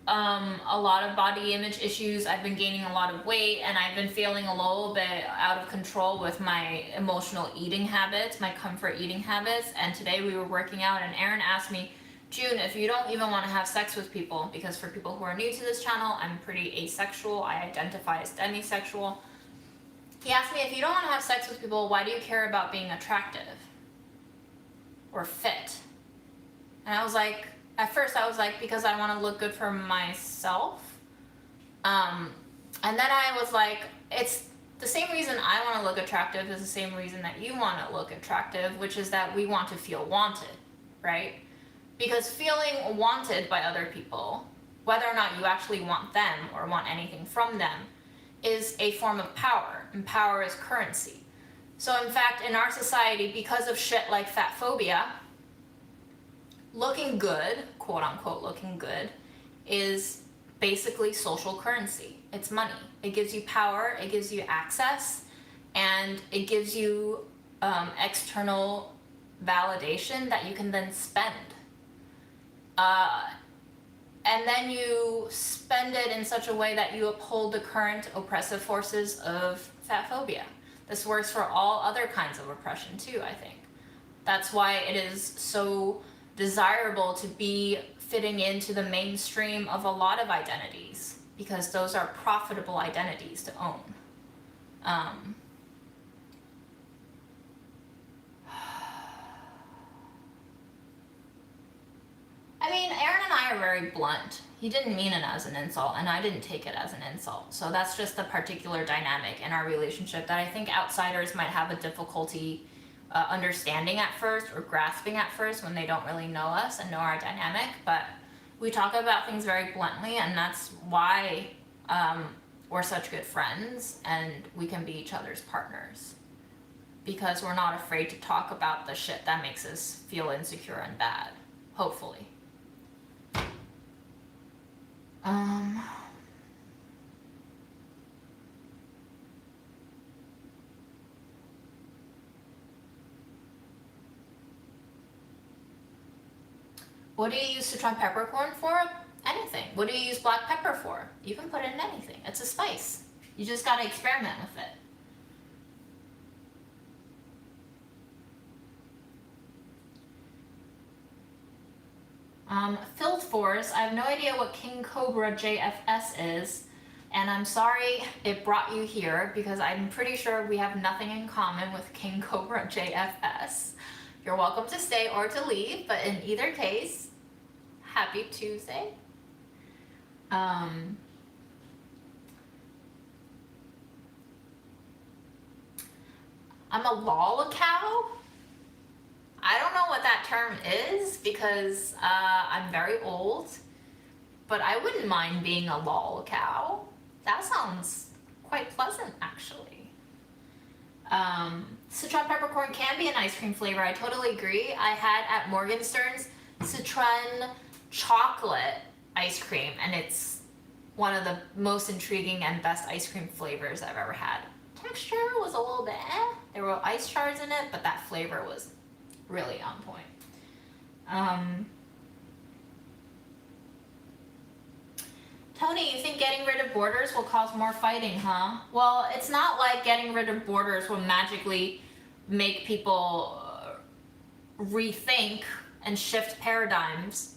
a lot of body image issues. I've been gaining a lot of weight, and I've been feeling a little bit out of control with my emotional eating habits, my comfort eating habits. And today we were working out, and Aaron asked me, June, if you don't even want to have sex with people, because for people who are new to this channel, I'm pretty asexual, I identify as demisexual. He asked me, if you don't want to have sex with people, why do you care about being attractive? Or fit? And I was like, at first I was like, because I want to look good for myself. And then I was like, it's the same reason I want to look attractive is the same reason that you want to look attractive, which is that we want to feel wanted, right? Because feeling wanted by other people, whether or not you actually want them or want anything from them, is a form of power, and power is currency. So in fact, in our society, because of shit like fat phobia, looking good, quote unquote looking good, is basically social currency. It's money. It gives you power, it gives you access, and it gives you external validation that you can then spend. And then you spend it in such a way that you uphold the current oppressive forces of fat phobia. This works for all other kinds of oppression too, I think. That's why it is so desirable to be fitting into the mainstream of a lot of identities, because those are profitable identities to own. I mean, Aaron and I are very blunt. He didn't mean it as an insult, and I didn't take it as an insult. So that's just the particular dynamic in our relationship that I think outsiders might have a difficulty understanding at first or grasping at first when they don't really know us and know our dynamic. But we talk about things very bluntly, and that's why we're such good friends and we can be each other's partners. because we're not afraid to talk about the shit that makes us feel insecure and bad. Hopefully. What do you use Sichuan peppercorn for? Anything. What do you use black pepper for? You can put it in anything. It's a spice. You just gotta experiment with it. Filled Force, I have no idea what King Cobra JFS is, and I'm sorry it brought you here because I'm pretty sure we have nothing in common with King Cobra JFS. You're welcome to stay or to leave, but in either case, happy Tuesday. I'm a lol cow. I don't know what that term is because I'm very old, but I wouldn't mind being a lol cow. That sounds quite pleasant, actually. Sichuan peppercorn can be an ice cream flavor. I totally agree. I had at Morgenstern's Sichuan chocolate ice cream, and it's one of the most intriguing and best ice cream flavors I've ever had. Texture was a little bit There were ice shards in it, but that flavor was really on point. Tony, you think getting rid of borders will cause more fighting, huh? Well, it's not like getting rid of borders will magically make people rethink and shift paradigms.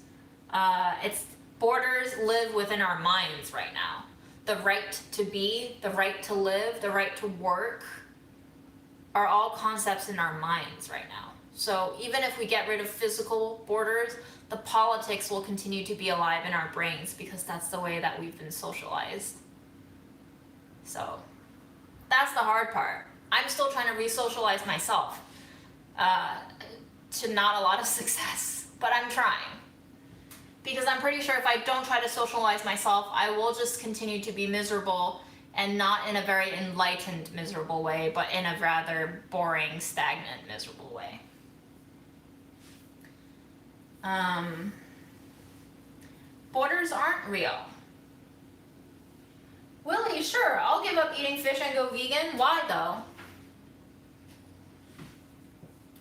It's borders live within our minds right now. The right to be, the right to live, the right to work are all concepts in our minds right now. So even if we get rid of physical borders, the politics will continue to be alive in our brains because that's the way that we've been socialized. So that's the hard part. I'm still trying to re-socialize myself to not a lot of success, but I'm trying. Because I'm pretty sure if I don't try to socialize myself, I will just continue to be miserable, and not in a very enlightened miserable way, but in a rather boring, stagnant, miserable way. Borders aren't real. Willie, sure, I'll give up eating fish and go vegan. Why though?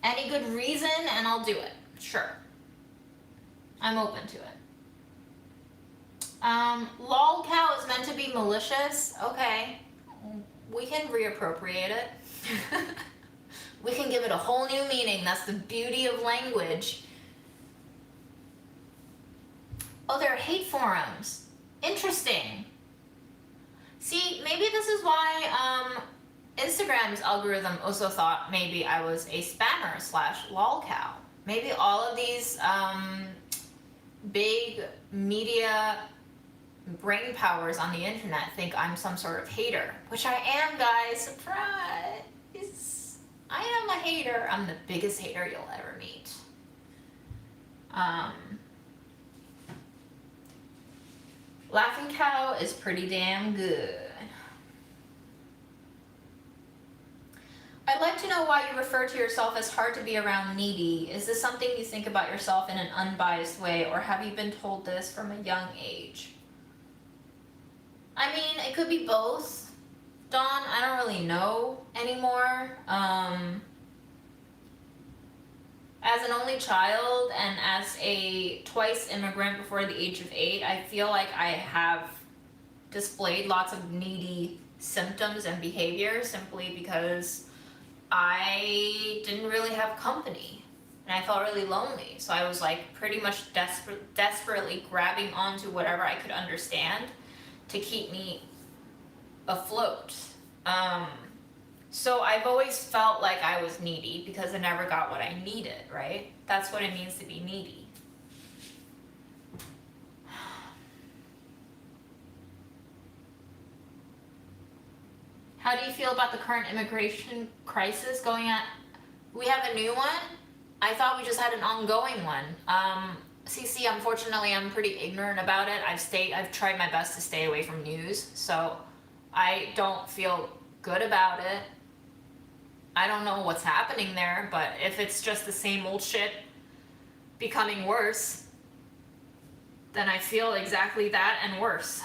Any good reason and I'll do it. Sure. I'm open to it. Lol cow is meant to be malicious. Okay. We can reappropriate it. We can give it a whole new meaning. That's the beauty of language. Oh, there are hate forums. Interesting. See, maybe this is why Instagram's algorithm also thought maybe I was a spammer / lolcow. Maybe all of these big media brain powers on the internet think I'm some sort of hater, which I am, guys. Surprise! I am a hater. I'm the biggest hater you'll ever meet. Laughing cow is pretty damn good. I'd like to know why you refer to yourself as hard to be around needy. Is this something you think about yourself in an unbiased way, or have you been told this from a young age? I mean, it could be both. Dawn, I don't really know anymore. As an only child and as a twice immigrant before the age of 8, I feel like I have displayed lots of needy symptoms and behavior simply because I didn't really have company and I felt really lonely. So I was like pretty much desperately grabbing onto whatever I could understand to keep me afloat. So I've always felt like I was needy because I never got what I needed, right? That's what it means to be needy. How do you feel about the current immigration crisis going on? We have a new one? I thought we just had an ongoing one. CC, unfortunately, I'm pretty ignorant about it. I've tried my best to stay away from news, so I don't feel good about it. I don't know what's happening there, but if it's just the same old shit becoming worse, then I feel exactly that and worse.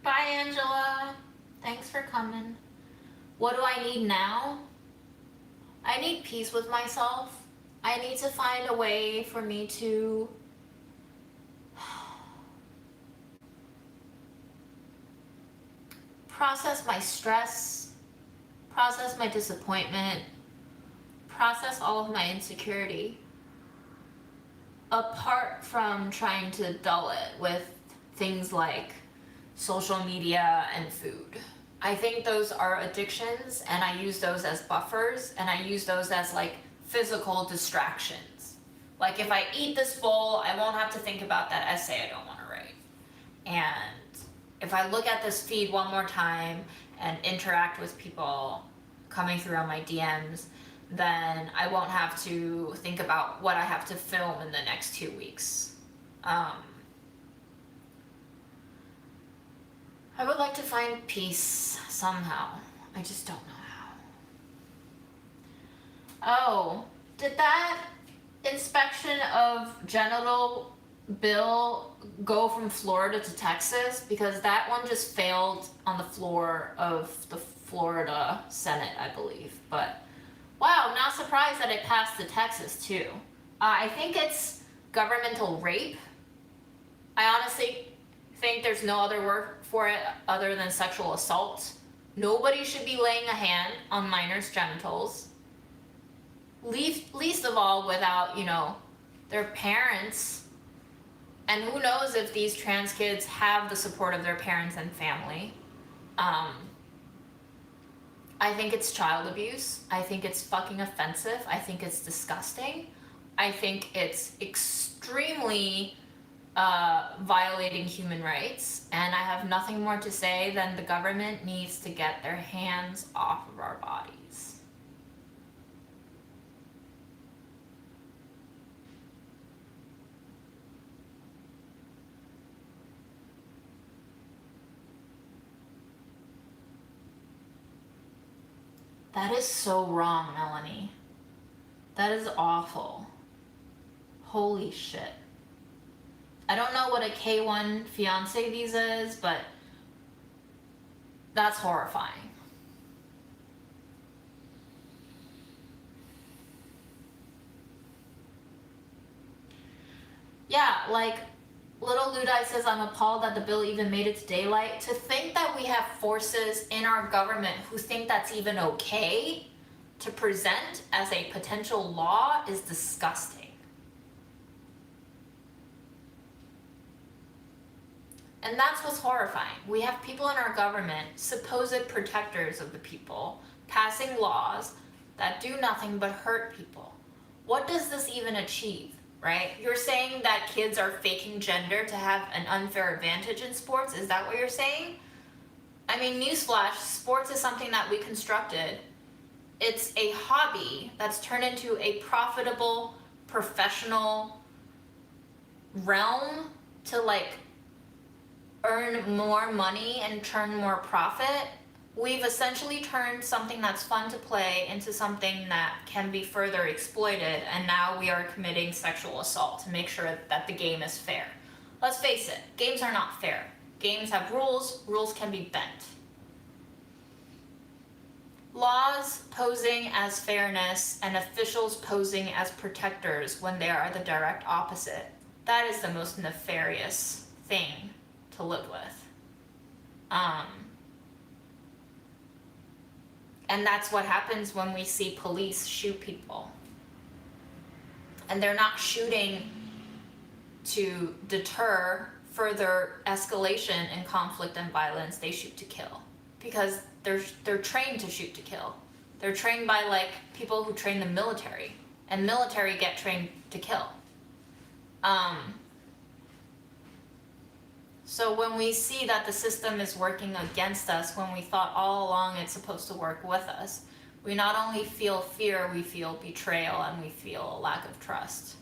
Bye, Angela. Thanks for coming. What do I need now? I need peace with myself. I need to find a way for me to process my stress, process my disappointment, process all of my insecurity, apart from trying to dull it with things like social media and food. I think those are addictions, and I use those as buffers, and I use those as like physical distractions. Like if I eat this bowl, I won't have to think about that essay I don't want to write. And if I look at this feed one more time and interact with people coming through on my DMs, then I won't have to think about what I have to film in the next 2 weeks. I would like to find peace somehow. I just don't know how. Oh, did that inspection of genital bill go from Florida to Texas? Because that one just failed on the floor of the Florida Senate, I believe. But wow, not surprised that it passed to Texas too. I think it's governmental rape. I honestly think there's no other word for it other than sexual assault. Nobody should be laying a hand on minors' genitals. Least of all without, their parents. And who knows if these trans kids have the support of their parents and family. I think it's child abuse. I think it's fucking offensive. I think it's disgusting. I think it's extremely violating human rights, and I have nothing more to say than the government needs to get their hands off of our bodies. That is so wrong, Melanie. That is awful. Holy shit. I don't know what a K1 fiance visa is, but that's horrifying. Yeah, like Little Ludai says, I'm appalled that the bill even made it to daylight. To think that we have forces in our government who think that's even okay to present as a potential law is disgusting. And that's what's horrifying. We have people in our government, supposed protectors of the people, passing laws that do nothing but hurt people. What does this even achieve, right? You're saying that kids are faking gender to have an unfair advantage in sports? Is that what you're saying? I mean, newsflash, sports is something that we constructed. It's a hobby that's turned into a profitable, professional realm to earn more money and turn more profit. We've essentially turned something that's fun to play into something that can be further exploited, and now we are committing sexual assault to make sure that the game is fair. Let's face it, games are not fair. Games have rules, rules can be bent. Laws posing as fairness and officials posing as protectors when they are the direct opposite. That is the most nefarious thing to live with. And that's what happens when we see police shoot people. And they're not shooting to deter further escalation in conflict and violence. They shoot to kill. Because they're trained to shoot to kill. They're trained by people who train the military. And military get trained to kill. So when we see that the system is working against us, when we thought all along it's supposed to work with us, we not only feel fear, we feel betrayal, and we feel a lack of trust.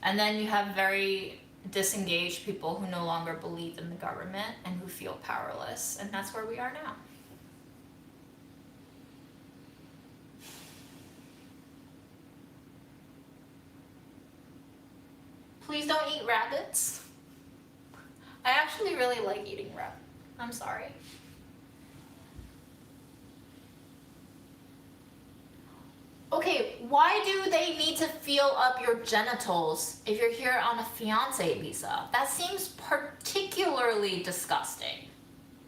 And then you have very disengaged people who no longer believe in the government and who feel powerless. And that's where we are now. Please don't eat rabbits. I actually really like eating rabbit. I'm sorry. Okay, why do they need to feel up your genitals if you're here on a fiancé visa? That seems particularly disgusting.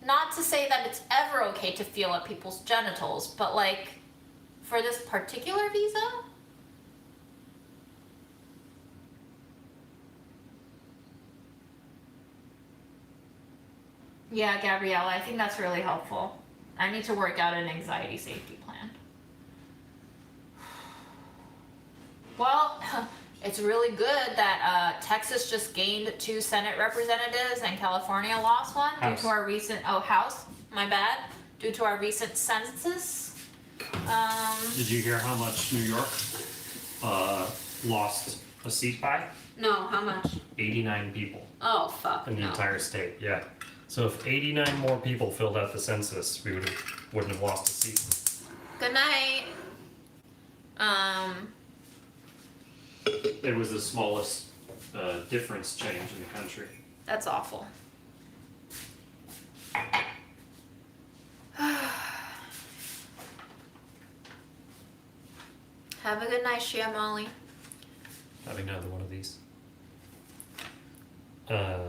Not to say that it's ever okay to feel up people's genitals, but like, for this particular visa? Yeah, Gabriella, I think that's really helpful. I need to work out an anxiety safety plan. Well, it's really good that Texas just gained 2 Senate representatives and California lost one due to our recent, House, my bad, due to our recent census. Did you hear how much New York lost a seat by? No, how much? 89 people Oh, fuck. in the no. entire state, yeah. So if 89 more people filled out the census, we wouldn't have lost a seat. Good night. It was the smallest difference change in the country. That's awful. Have a good night, Shia Molly. Having another one of these.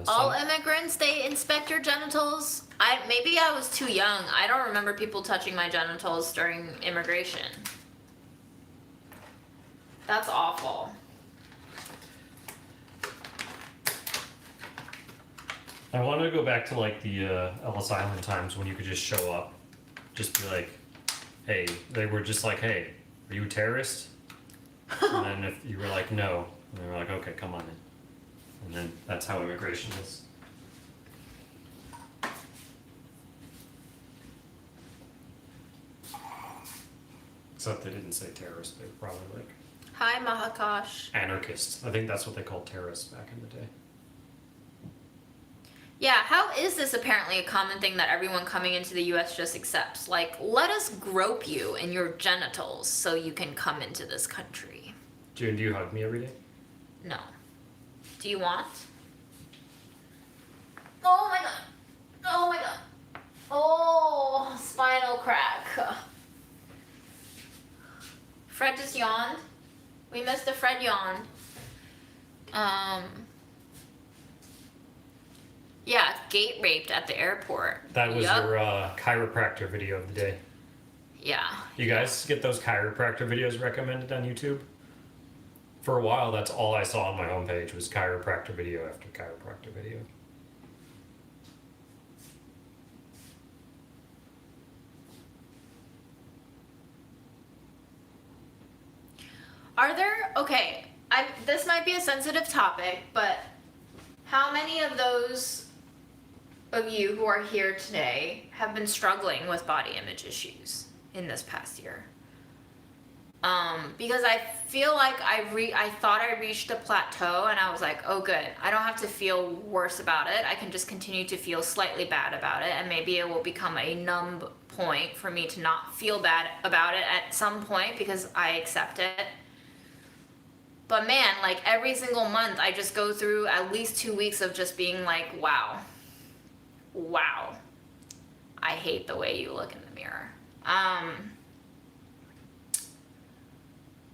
All immigrants, they inspect your genitals. Maybe I was too young. I don't remember people touching my genitals during immigration. That's awful. I want to go back to like the Ellis Island times when you could just show up, just be like, hey, they were just like, hey, are you a terrorist? And then if you were like, no, and they were like, okay, come on in. And then that's how immigration is. Except they didn't say terrorist, they were probably like Hi, Mahakash. anarchists. I think that's what they called terrorists back in the day. Yeah, how is this apparently a common thing that everyone coming into the US just accepts? Like, let us grope you in your genitals so you can come into this country. June, do you hug me every day? No. Do you want? Oh my god. Oh my god. Oh, spinal crack. Fred just yawned. We missed a Fred yawn. Yeah, gate raped at the airport. That was Yup. your chiropractor video of the day. Yeah. You guys get those chiropractor videos recommended on YouTube? For a while, that's all I saw on my homepage was chiropractor video after chiropractor video. Are there, okay, this might be a sensitive topic, but how many of those of you who are here today have been struggling with body image issues in this past year? Because I feel like I thought I reached a plateau and I was like, oh good, I don't have to feel worse about it. I can just continue to feel slightly bad about it, and maybe it will become a numb point for me to not feel bad about it at some point because I accept it. But man, like every single month I just go through at least 2 weeks of just being like, wow, I hate the way you look in the mirror.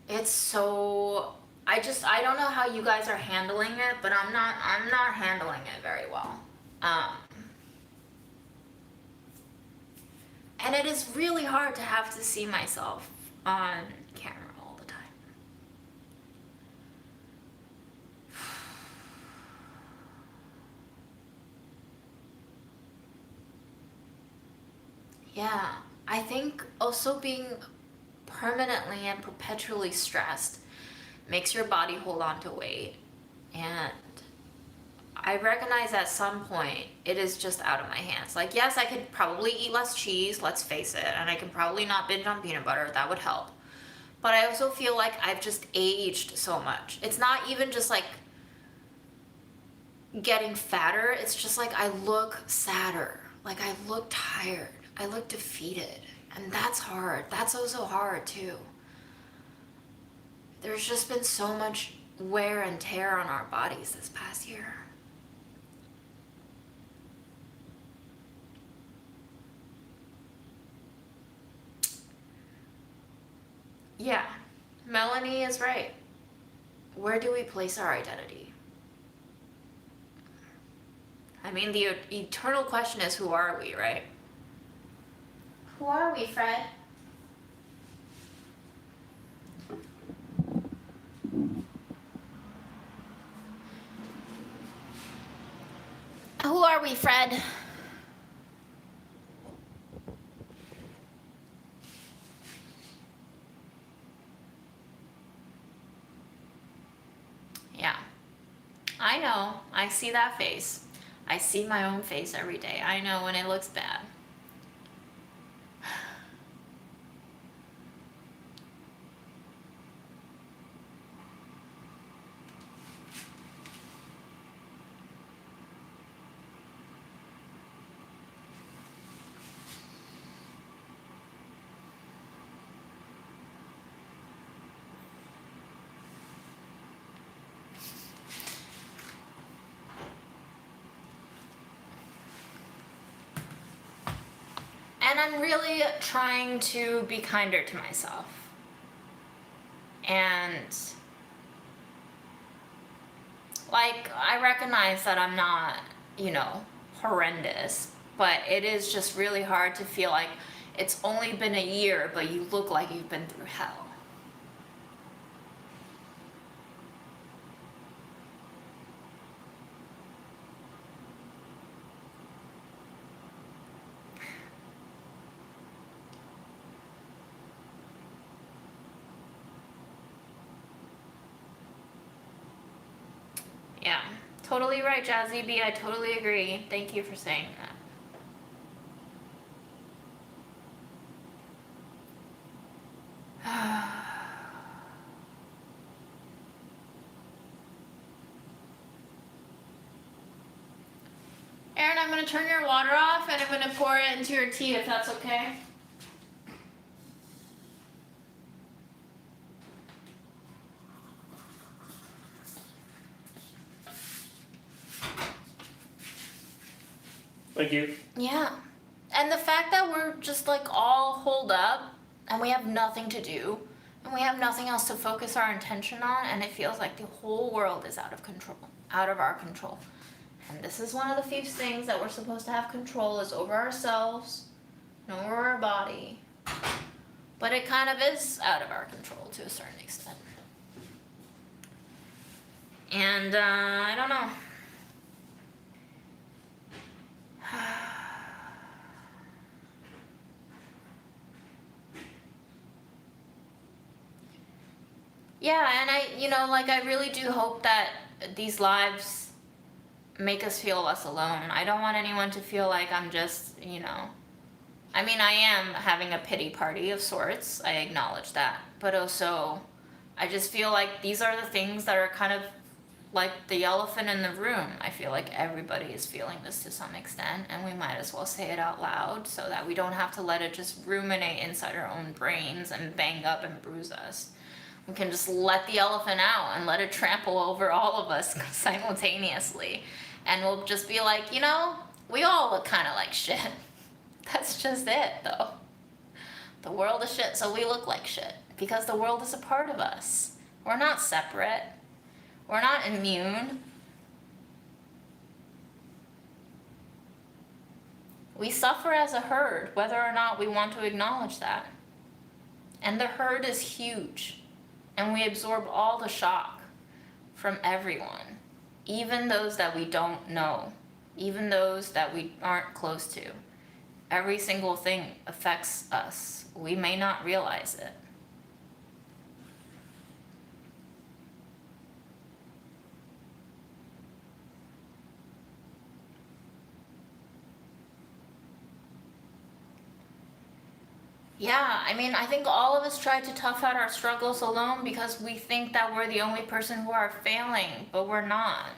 It's so, I don't know how you guys are handling it, but I'm not handling it very well. And it is really hard to have to see myself on camera all the time. Yeah, I think also being permanently and perpetually stressed makes your body hold on to weight, and I recognize at some point it is just out of my hands. Like, yes, I could probably eat less cheese, let's face it, and I can probably not binge on peanut butter, that would help. But I also feel like I've just aged so much. It's not even just like getting fatter, it's just like I look sadder. Like I look tired. I look defeated. And that's hard. That's also hard too. There's just been so much wear and tear on our bodies this past year. Yeah, Melanie is right. Where do we place our identity? I mean, the eternal question is, who are we, right? Who are we, Fred? Who are we, Fred? Yeah. I know. I see that face. I see my own face every day. I know when it looks bad. And I'm really trying to be kinder to myself. And like, I recognize that I'm not, horrendous, but it is just really hard to feel like it's only been a year, but you look like you've been through hell. Yeah, totally right, Jazzy B. I totally agree. Thank you for saying that. Aaron, I'm going to turn your water off and I'm going to pour it into your tea if that's okay. Thank you. Yeah. And the fact that we're just like all holed up and we have nothing to do and we have nothing else to focus our attention on, and it feels like the whole world is out of control, out of our control. And this is one of the few things that we're supposed to have control is over ourselves and over our body. But it kind of is out of our control to a certain extent. And I don't know. Yeah, and I really do hope that these lives make us feel less alone. I don't want anyone to feel like I'm just, I mean, I am having a pity party of sorts. I acknowledge that. But also, I just feel like these are the things that are kind of like the elephant in the room. I feel like everybody is feeling this to some extent, and we might as well say it out loud so that we don't have to let it just ruminate inside our own brains and bang up and bruise us. We can just let the elephant out and let it trample over all of us simultaneously. And we'll just be like, we all look kind of like shit. That's just it, though. The world is shit, so we look like shit. Because the world is a part of us. We're not separate. We're not immune. We suffer as a herd, whether or not we want to acknowledge that. And the herd is huge. And we absorb all the shock from everyone. Even those that we don't know. Even those that we aren't close to. Every single thing affects us. We may not realize it. Yeah, I mean, I think all of us try to tough out our struggles alone because we think that we're the only person who are failing, but we're not.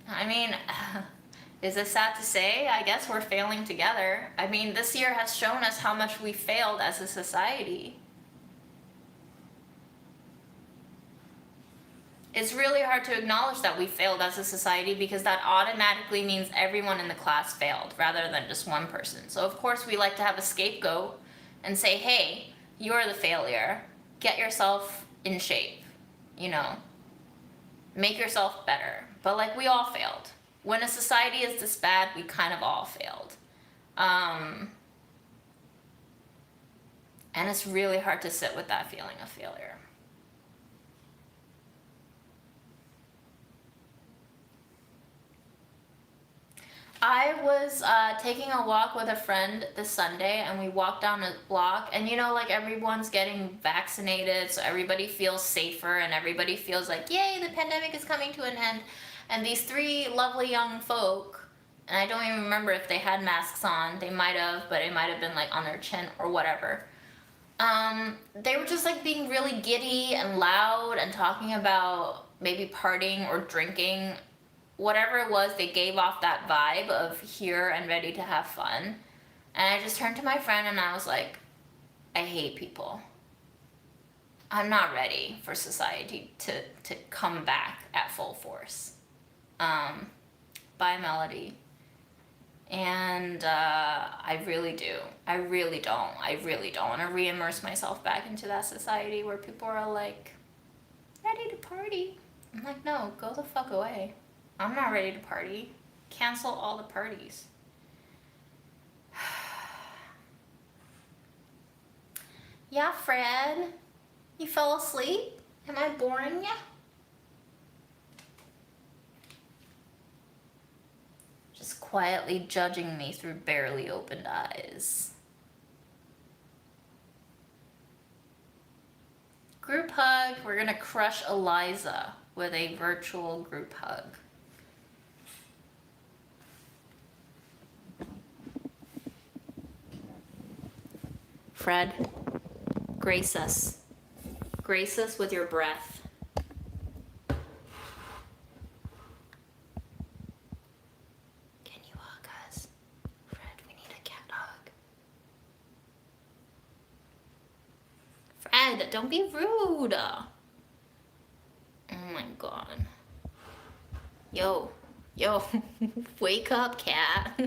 I mean, is it sad to say? I guess we're failing together. I mean, this year has shown us how much we failed as a society. It's really hard to acknowledge that we failed as a society because that automatically means everyone in the class failed rather than just one person. So of course we like to have a scapegoat and say, hey, you're the failure. Get yourself in shape, you know. Make yourself better. But like, we all failed. When a society is this bad, we kind of all failed. And it's really hard to sit with that feeling of failure. I was taking a walk with a friend this Sunday, and we walked down a block, and you know, like, everyone's getting vaccinated, so everybody feels safer, and everybody feels like, yay, the pandemic is coming to an end. And these three lovely young folk, and I don't even remember if they had masks on, they might have, but it might have been like on their chin or whatever. They were just like being really giddy and loud and talking about maybe partying or drinking. Whatever it was, they gave off that vibe of here and ready to have fun. And I just turned to my friend and I was like, I hate people. I'm not ready for society to come back at full force. Bye, Melody. And I really do. I really don't want to re-immerse myself back into that society where people are like, ready to party. I'm like, no, go the fuck away. I'm not ready to party. Cancel all the parties. Yeah, Fred? You fell asleep? Am I boring ya? Just quietly judging me through barely opened eyes. Group hug. We're gonna crush Eliza with a virtual group hug. Fred, grace us. Grace us with your breath. Can you hug us? Fred, we need a cat hug. Fred, don't be rude. Oh my god. Yo, wake up, cat.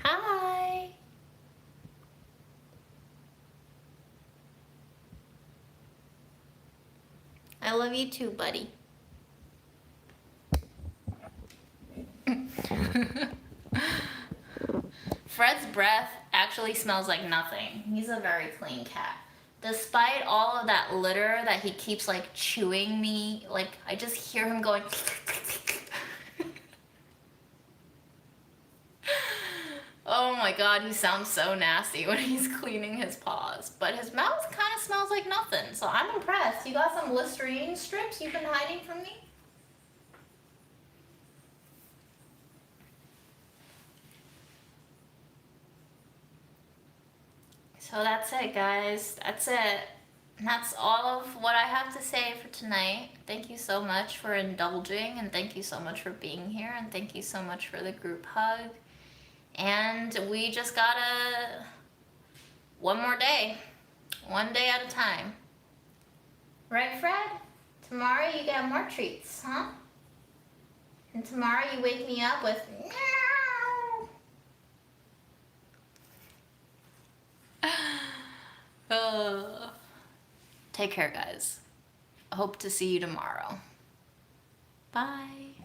Hi. I love you too, buddy. Fred's breath actually smells like nothing. He's a very clean cat. Despite all of that litter that he keeps like chewing me, like I just hear him going. Oh my god, he sounds so nasty when he's cleaning his paws. But his mouth kind of smells like nothing, so I'm impressed. You got some Listerine strips you've been hiding from me? So that's it, guys. That's it. And that's all of what I have to say for tonight. Thank you so much for indulging, and thank you so much for being here, and thank you so much for the group hug. And we just gotta, one more day, one day at a time. Right, Fred? Tomorrow you get more treats, huh? And tomorrow you wake me up with meow. Take care, guys. I hope to see you tomorrow. Bye.